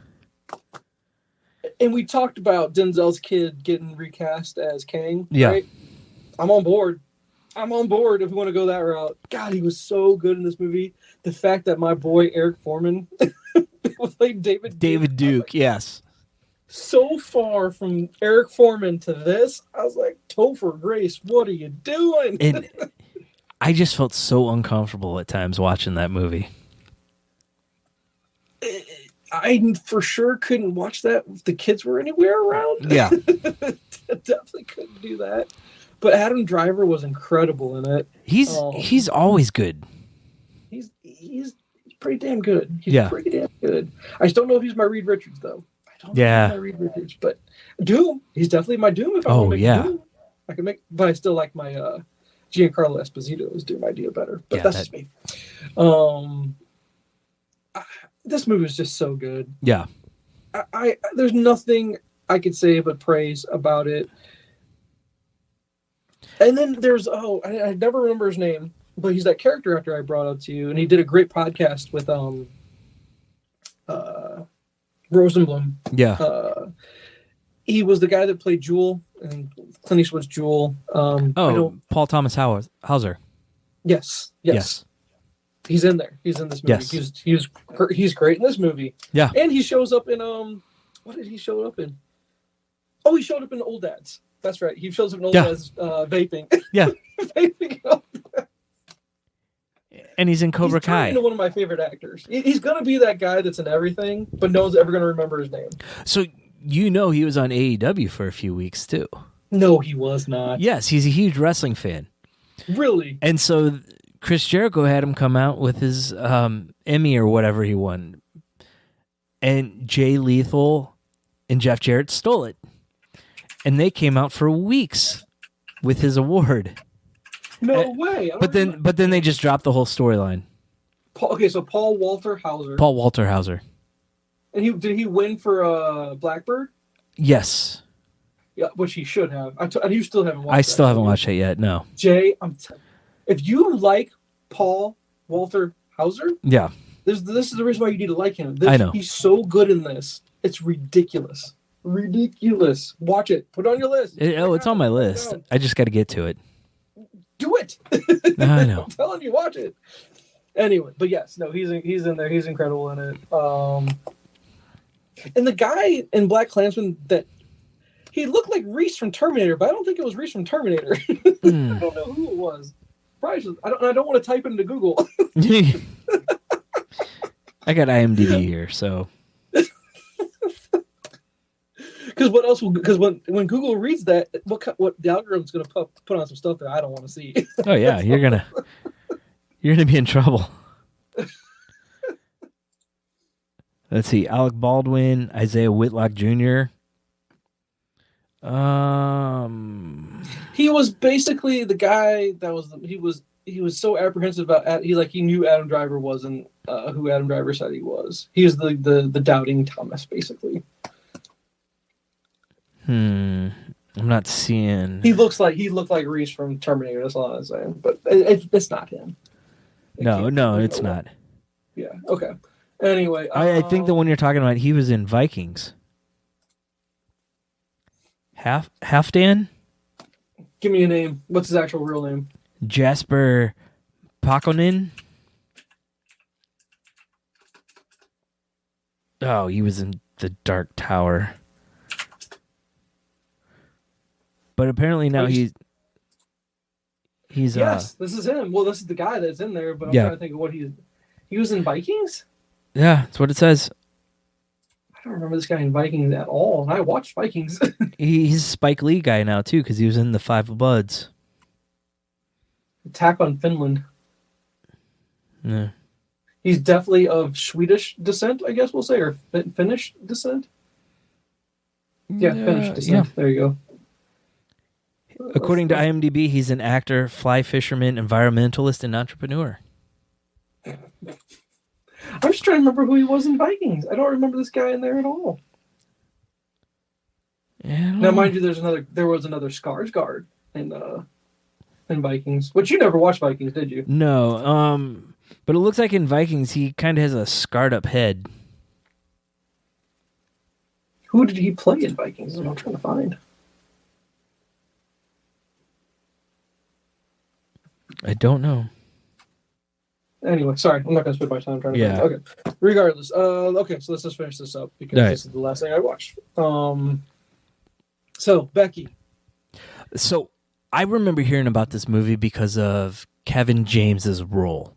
S1: And we talked about Denzel's kid getting recast as Kang.
S2: Yeah.
S1: Right? I'm on board if you want to go that route. God, he was so good in this movie. The fact that my boy Eric Foreman played David
S2: Duke,
S1: like,
S2: yes.
S1: So far from Eric Foreman to this, I was like, Topher Grace, what are you doing?
S2: And I just felt so uncomfortable at times watching that movie.
S1: I for sure couldn't watch that if the kids were anywhere around.
S2: Yeah.
S1: Definitely couldn't do that. But Adam Driver was incredible in it.
S2: He's always good.
S1: He's pretty damn good. He's
S2: Yeah.
S1: pretty damn good. I just don't know if he's my Reed Richards though. I don't know if he's my Reed Richards, but Doom. He's definitely my Doom if I want to make Doom. I can make, but I still like my Giancarlo Esposito's Doom idea better. But that's just me. This movie is just so good.
S2: Yeah.
S1: I there's nothing I could say but praise about it. And then there's I never remember his name, but he's that character actor I brought up to you, and he did a great podcast with Rosenblum.
S2: Yeah.
S1: He was the guy that played Jewel, and Clint Eastwood's Jewel.
S2: Paul Thomas Hauser.
S1: Yes. He's in there. He's in this movie.
S2: Yes.
S1: He's great in this movie.
S2: Yeah.
S1: And he shows up in what did he show up in? Oh, he showed up in Old Dads. That's right. He shows up in Old Dads vaping.
S2: Yeah.
S1: Vaping.
S2: And he's in Cobra Kai.
S1: He's one of my favorite actors. He's gonna be that guy that's in everything, but no one's ever gonna remember his name.
S2: So he was on AEW for a few weeks too.
S1: No, he was not.
S2: Yes, he's a huge wrestling fan.
S1: Really?
S2: And so Chris Jericho had him come out with his Emmy or whatever he won. And Jay Lethal and Jeff Jarrett stole it. And they came out for weeks with his award.
S1: No way.
S2: But then they just dropped the whole storyline.
S1: So Paul Walter Hauser.
S2: Paul Walter Hauser.
S1: And did he win for Blackbird?
S2: Yes.
S1: Yeah, which he should have. You still haven't watched it.
S2: I still haven't watched it yet, no.
S1: Jay, if you like Paul Walter Hauser,
S2: yeah,
S1: this is the reason why you need to like him.
S2: I know.
S1: He's so good in this. It's ridiculous. Ridiculous. Watch it. Put it on your list.
S2: It's on my list. I just got to get to it.
S1: Do it.
S2: I know.
S1: I'm telling you, watch it. Anyway, but yes, no, he's in there. He's incredible in it. And the guy in BlackkKlansman that he looked like Reese from Terminator, but I don't think it was Reese from Terminator. I don't know who it was. Probably I don't want to type it into Google.
S2: I got IMDb here, so.
S1: Because what else? Because when Google reads that, what the algorithm's going to put on some stuff that I don't want to see.
S2: Oh yeah, you're gonna be in trouble. Let's see, Alec Baldwin, Isaiah Whitlock Jr.
S1: He was basically the guy that he was so apprehensive about he knew Adam Driver wasn't who Adam Driver said he was. He was the doubting Thomas basically.
S2: I'm not seeing.
S1: He looked like Reese from Terminator. That's all I'm saying. But it's not him.
S2: No, it's not.
S1: Yeah. Okay. Anyway,
S2: I think the one you're talking about, he was in Vikings. Halfdan?
S1: Give me a name. What's his actual real name?
S2: Jasper Pakonin. Oh, he was in the Dark Tower. But apparently now he's
S1: yes, this is him. Well, this is the guy that's in there, but I'm trying to think of what he was in Vikings?
S2: Yeah, that's what it says.
S1: I don't remember this guy in Vikings at all, and I watched Vikings.
S2: He's a Spike Lee guy now, too, because he was in The Five Bloods.
S1: Attack on Finland.
S2: Yeah.
S1: He's definitely of Swedish descent, I guess we'll say, or Finnish descent? Yeah, Finnish descent. Yeah. There you go.
S2: According to IMDb, he's an actor, fly fisherman, environmentalist, and entrepreneur.
S1: I'm just trying to remember who he was in Vikings. I don't remember this guy in there at all.
S2: Yeah,
S1: now, mind you, there was another Skarsgård in Vikings, which you never watched Vikings, did you?
S2: No, but it looks like in Vikings he kind of has a scarred up head.
S1: Who did he play in Vikings? Is what I'm trying to find.
S2: I don't know.
S1: Anyway, sorry, I'm not going to spend my time trying to.
S2: Yeah.
S1: Okay. Regardless, okay, so let's just finish this up because this is the last thing I watched. So Becky.
S2: So I remember hearing about this movie because of Kevin James's role.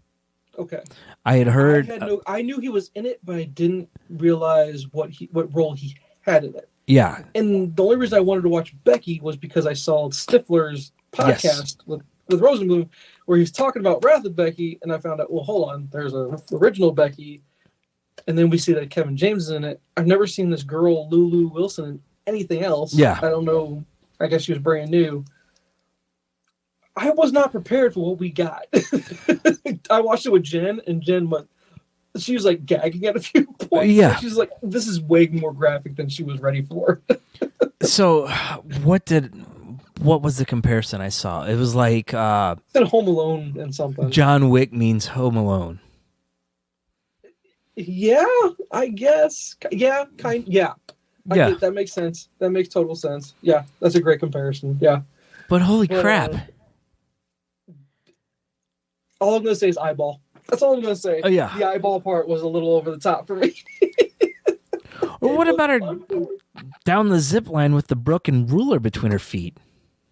S1: Okay.
S2: I had heard.
S1: I knew he was in it, but I didn't realize what role he had in it.
S2: Yeah.
S1: And the only reason I wanted to watch Becky was because I saw Stifler's podcast with Rosenblum, where he was talking about Wrath of Becky, and I found out, well, hold on, there's an original Becky, and then we see that Kevin James is in it. I've never seen this girl, Lulu Wilson, in anything else.
S2: Yeah.
S1: I don't know. I guess she was brand new. I was not prepared for what we got. I watched it with Jen, and Jen went, she was like gagging at a few points.
S2: Yeah.
S1: She's like, this is way more graphic than she was ready for.
S2: So what was the comparison I saw? It was like
S1: said Home Alone and something.
S2: John Wick means Home Alone.
S1: Yeah, I guess. Yeah, yeah.
S2: Yeah.
S1: That makes sense. That makes total sense. Yeah, that's a great comparison. Yeah.
S2: But holy crap.
S1: All I'm going to say is eyeball. That's all I'm going to say.
S2: Oh, yeah.
S1: The eyeball part was a little over the top for me.
S2: Or what about her down the zip line with the broken ruler between her feet?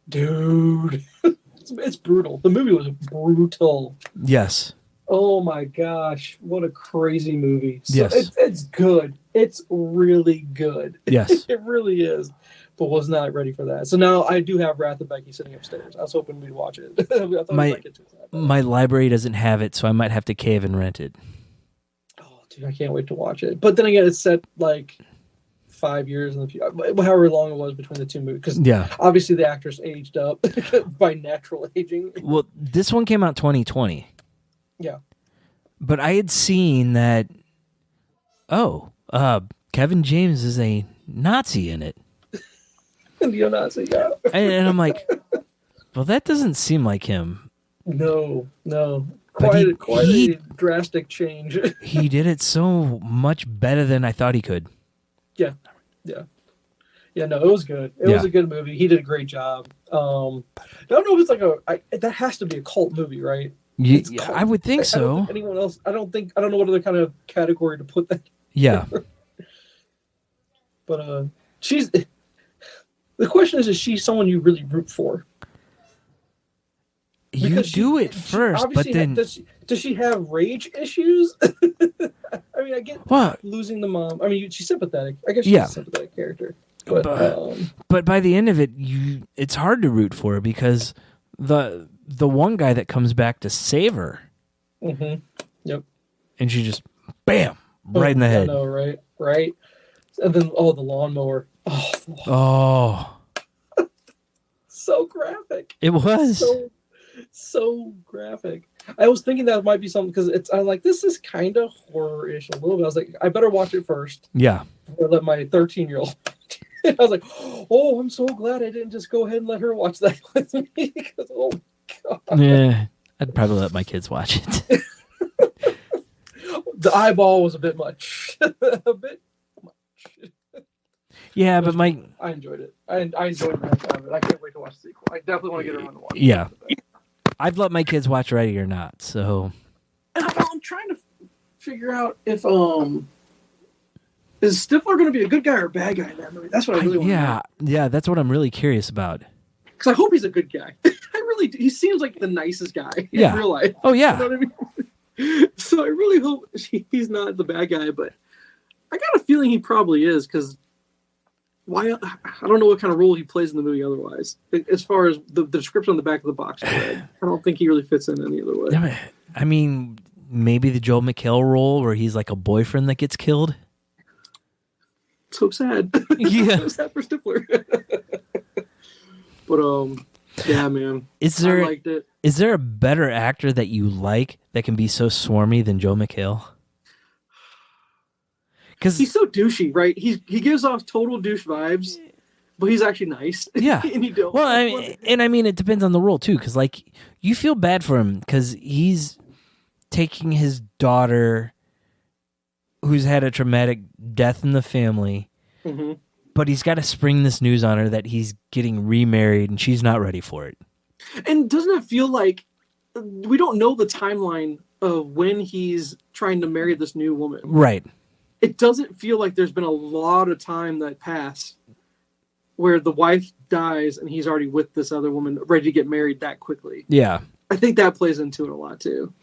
S1: Dude. It's brutal. The movie was brutal.
S2: Yes.
S1: Oh my gosh. What a crazy movie. So
S2: Yes.
S1: It's good. It's really good.
S2: Yes.
S1: It really is. But was not ready for that. So now I do have Wrath of Becky sitting upstairs. I was hoping we'd watch it. I thought we'd like it too.
S2: My library doesn't have it, so I might have to cave and rent it.
S1: Oh, dude, I can't wait to watch it. But then again, it's set like 5 years in the future, however long it was between the two movies. Because obviously the actress aged up by natural aging.
S2: Well, this one came out 2020.
S1: Yeah. But
S2: I had seen that, Kevin James is a Nazi in it.
S1: Neo-Nazi, yeah.
S2: And I'm like, well, that doesn't seem like him.
S1: No. Quite a drastic change.
S2: He did it so much better than I thought he could.
S1: Yeah. Yeah, no, it was good. It was a good movie. He did a great job. I don't know if it's that has to be a cult movie, right?
S2: Yeah, I would think so.
S1: I don't think anyone else, I don't know what other kind of category to put that.
S2: Yeah.
S1: But the question is she someone you really root for?
S2: You do it first, but then...
S1: Does she have rage issues? I mean, I get losing the mom. I mean, she's sympathetic. I guess she's a sympathetic character.
S2: But by the end of it, it's hard to root for her because the one guy that comes back to save her...
S1: Mm-hmm. Yep.
S2: And she just, bam, right in the head.
S1: I know, right? And then, the lawnmower.
S2: Oh.
S1: So graphic.
S2: It was.
S1: So graphic. I was thinking that might be something because I'm like, this is kind of horror-ish a little bit. I was like, I better watch it first.
S2: Yeah.
S1: I let my 13-year-old. I was like, oh, I'm so glad I didn't just go ahead and let her watch that with me. Because, oh my God.
S2: Yeah, I'd probably let my kids watch it.
S1: The eyeball was a bit much. A bit much.
S2: Yeah, but
S1: I enjoyed it. I enjoyed it. I can't wait to watch the sequel. I definitely want to get around to watching it.
S2: Yeah. I've let my kids watch Ready or Not, so...
S1: And I'm trying to figure out if, is Stifler going to be a good guy or a bad guy in that movie? That's what I really want to know.
S2: Yeah, that's what I'm really curious about.
S1: Because I hope he's a good guy. I really do. He seems like the nicest guy in real life.
S2: Oh, yeah.
S1: You know what I mean? So I really hope he's not the bad guy, but I got a feeling he probably is, because why? I don't know what kind of role he plays in the movie otherwise. As far as the description on the back of the box, I don't think he really fits in any other way.
S2: I mean, maybe the Joel McHale role where he's like a boyfriend that gets killed.
S1: So sad.
S2: Yeah.
S1: So sad for Stifler. But yeah, man. I liked it.
S2: Is there a better actor that you like that can be so swarmy than Joel McHale? Because
S1: he's so douchey, right? He gives off total douche vibes, but he's actually nice.
S2: Yeah.
S1: And you don't.
S2: Well, I mean, it depends on the role too. Because like you feel bad for him because he's taking his daughter, who's had a traumatic death in the family, but he's got to spring this news on her that he's getting remarried and she's not ready for it.
S1: And doesn't it feel like we don't know the timeline of when he's trying to marry this new woman?
S2: Right.
S1: It doesn't feel like there's been a lot of time that passed where the wife dies and he's already with this other woman ready to get married that quickly.
S2: Yeah.
S1: I think that plays into it a lot too.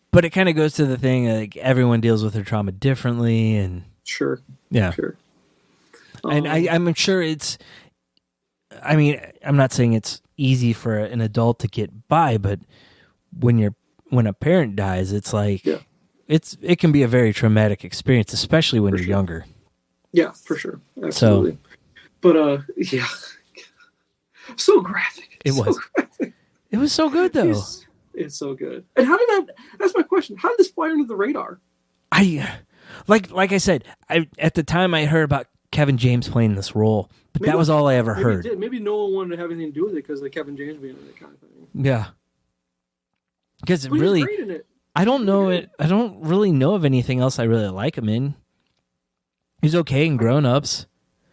S2: But it kind of goes to the thing, like everyone deals with their trauma differently and...
S1: Sure.
S2: Yeah.
S1: Sure.
S2: And I'm sure it's... I mean, I'm not saying it's easy for an adult to get by, but when a parent dies, it's like... Yeah. It can be a very traumatic experience, especially when you're younger.
S1: Yeah, for sure. Absolutely. So, but yeah. So graphic.
S2: It was. Graphic. It was so good though.
S1: It's so good. And how did that's my question. How did this fly under the radar?
S2: Like I said, at the time I heard about Kevin James playing this role, but that was all I ever heard.
S1: Maybe no one wanted to have anything to do with it because of Kevin James being in it kind of thing.
S2: Yeah. Because it really...
S1: He's great in it.
S2: I don't know it. I don't really know of anything else I really like him in. He's okay in Grown Ups.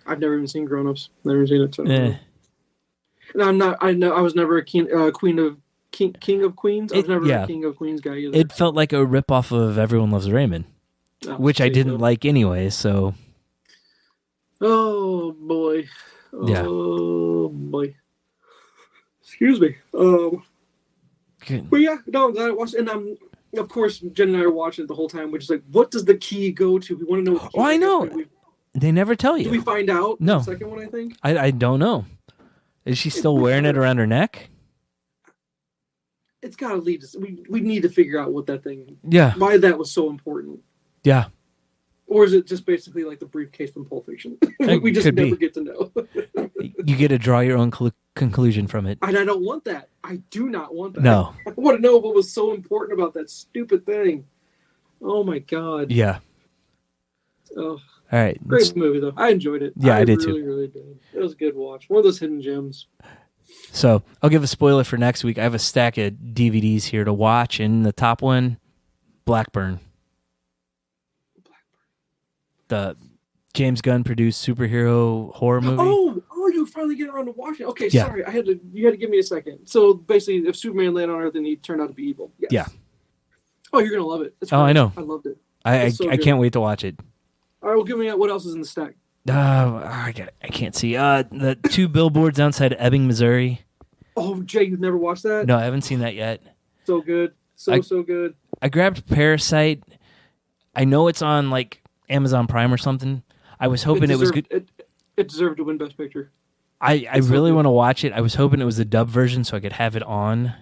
S1: I've never even seen Grown Ups. Never even seen it. So and I was never a king of Queens. I was never a King of Queens guy either.
S2: It felt like a ripoff of Everyone Loves Raymond, which I didn't like anyway. So.
S1: Oh boy. Oh boy. Excuse me. But yeah, no, I'm glad I watched it. And of course, Jen and I are watching it the whole time, which is like, what does the key go to? We want to know. What the key
S2: I know. They never tell you.
S1: Did we find out?
S2: No.
S1: The second one, I think.
S2: I don't know. Is she still wearing it around her neck?
S1: It's got to lead us. We need to figure out what that thing.
S2: Yeah.
S1: Why that was so important.
S2: Yeah.
S1: Or is it just basically like the briefcase from Pulp Fiction? We just never get to know.
S2: You get to draw your own conclusion from it.
S1: And I don't want that. I do not want that.
S2: No.
S1: I want to know what was so important about that stupid thing. Oh my God.
S2: Yeah.
S1: Oh.
S2: All right.
S1: Great movie, though. I enjoyed it.
S2: Yeah, I did
S1: really,
S2: too.
S1: really did. It was a good watch. One of those hidden gems.
S2: So I'll give a spoiler for next week. I have a stack of DVDs here to watch, and the top one, Blackburn. The James Gunn produced superhero horror movie.
S1: Oh, you finally get around to watching it. Okay, sorry. You had to give me a second. So basically, if Superman landed on Earth and he turned out to be evil. Yes.
S2: Yeah.
S1: Oh, you're going to love it. It's
S2: great. I know.
S1: I loved it.
S2: I can't wait to watch it.
S1: All right, well, give me what else is in the stack.
S2: I can't see. The 2 billboards outside of Ebbing, Missouri.
S1: Oh, Jay, you've never watched that?
S2: No, I haven't seen that yet.
S1: So good. So good.
S2: I grabbed Parasite. I know it's on like Amazon Prime or something. I was hoping it was good.
S1: It deserved to win Best Picture.
S2: I really want to watch it. I was hoping it was the dub version so I could have it on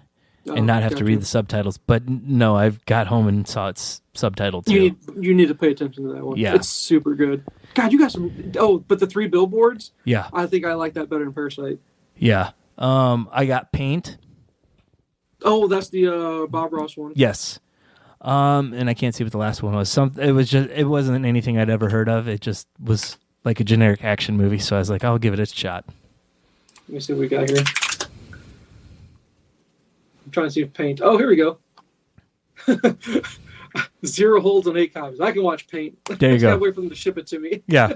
S2: and not have to read the subtitles. But no, I got home and saw it's subtitled too.
S1: You need to pay attention to that one.
S2: Yeah.
S1: It's super good. God, you got some... Oh, but the 3 billboards?
S2: Yeah.
S1: I think I like that better than Parasite.
S2: Yeah. I got Paint.
S1: Oh, that's the Bob Ross one.
S2: Yes. And I can't see what the last one was. It wasn't anything I'd ever heard of. It just was like a generic action movie. So I was like, I'll give it a shot.
S1: Let me see what we got here. I'm trying to see if Paint. Oh, here we go. 0 holds on 8 copies. I can watch Paint.
S2: There you go.
S1: I gotta wait for them to ship it to me.
S2: Yeah.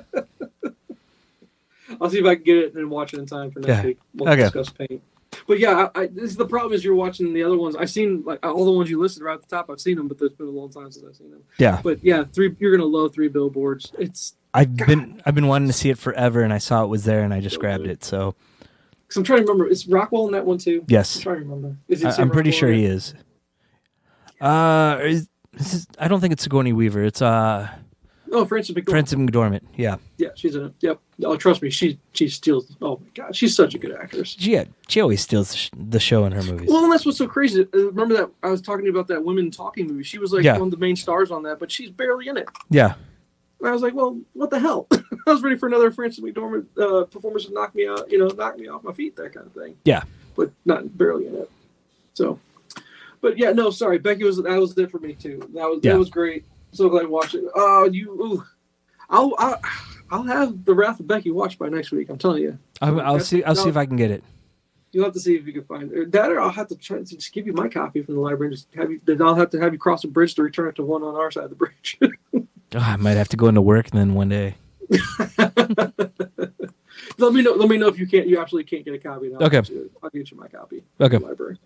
S1: I'll see if I can get it and watch it in time for next week. We'll discuss Paint. But yeah, this is the problem is you're watching the other ones. I've seen like all the ones you listed right at the top. I've seen them, but it's been a long time since I've seen them.
S2: Yeah.
S1: But yeah, 3. You're gonna love 3 billboards.
S2: I've been wanting to see it forever, and I saw it was there, and I just grabbed it. So.
S1: Because I'm trying to remember, is Rockwell in that one too?
S2: Yes.
S1: I'm trying to remember.
S2: I'm pretty sure he is. I don't think it's Sigourney Weaver. It's
S1: Frances McDormand.
S2: Frances McDormand. Yeah.
S1: Yeah, she's in it. Yep. Oh, trust me, she steals. Oh my God, she's such a good actress.
S2: She always steals the show in her movies.
S1: Well, and that's what's so crazy. Remember that I was talking to you about that Women Talking movie? She was like one of the main stars on that, but she's barely in it.
S2: Yeah.
S1: And I was like, well, what the hell? I was ready for another Frances McDormand performance to knock me out, knock me off my feet, that kind of thing.
S2: Yeah. But
S1: not barely in it. So, but yeah, no, sorry. Becky that was it for me too. That was great. So glad I watched it. I'll have The Wrath of Becky watched by next week. I'm telling you.
S2: I'll see if I can get it.
S1: You'll have to see if you can find it. Or I'll have to try to just give you my copy from the library and just have you. Then I'll have to have you cross the bridge to return it to one on our side of the bridge.
S2: I might have to go into work then one day.
S1: Let me know if you can't. You absolutely can't get a copy.
S2: Okay.
S1: I'll get you my copy.
S2: Okay.
S1: From the library.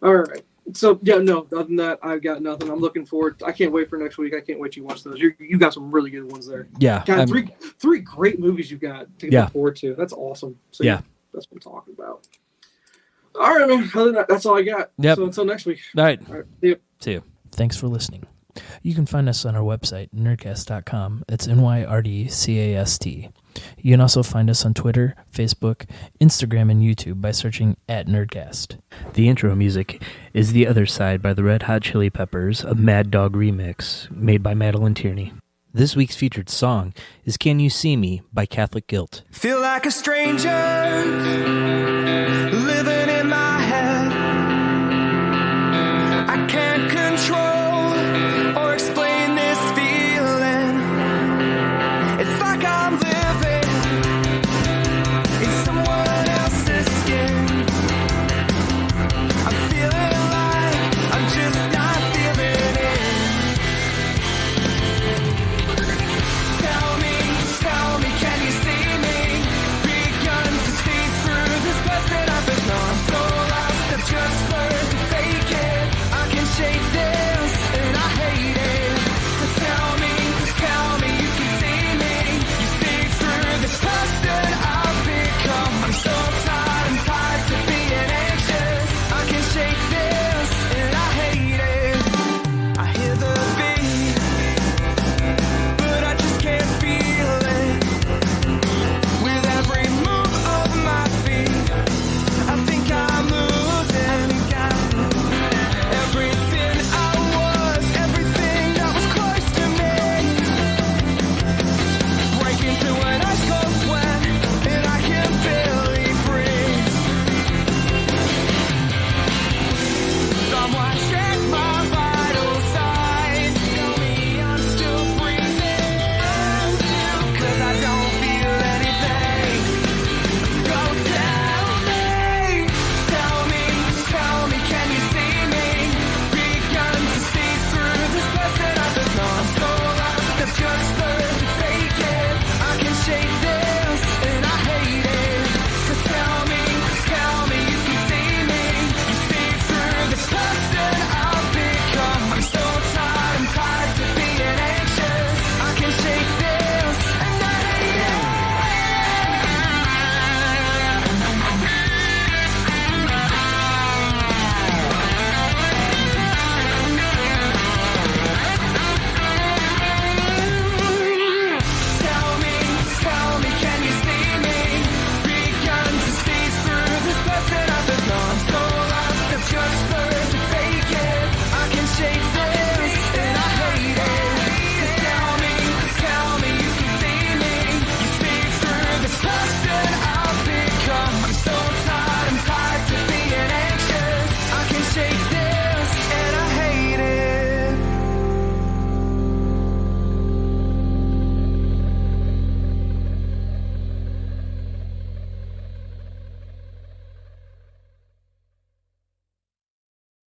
S1: All right. So yeah, no. Other than that, I've got nothing. I'm looking forward. I can't wait for next week. I can't wait to watch those. You got some really good ones there.
S2: Yeah.
S1: God, three great movies you got to look forward to. That's awesome. So
S2: yeah,
S1: that's what I'm talking about. All right, man. Other than that, that's all I got.
S2: Yep.
S1: So until next week.
S2: All right.
S1: Yep.
S2: See you. Thanks for listening. You can find us on our website, Nyrdcast.com. It's Nyrdcast. You can also find us on Twitter, Facebook, Instagram, and YouTube by searching @Nyrdcast. The intro music is The Other Side by the Red Hot Chili Peppers, a Mad Dog remix made by Madeline Tierney. This week's featured song is Can You See Me by Catholic Guilt.
S3: Feel like a stranger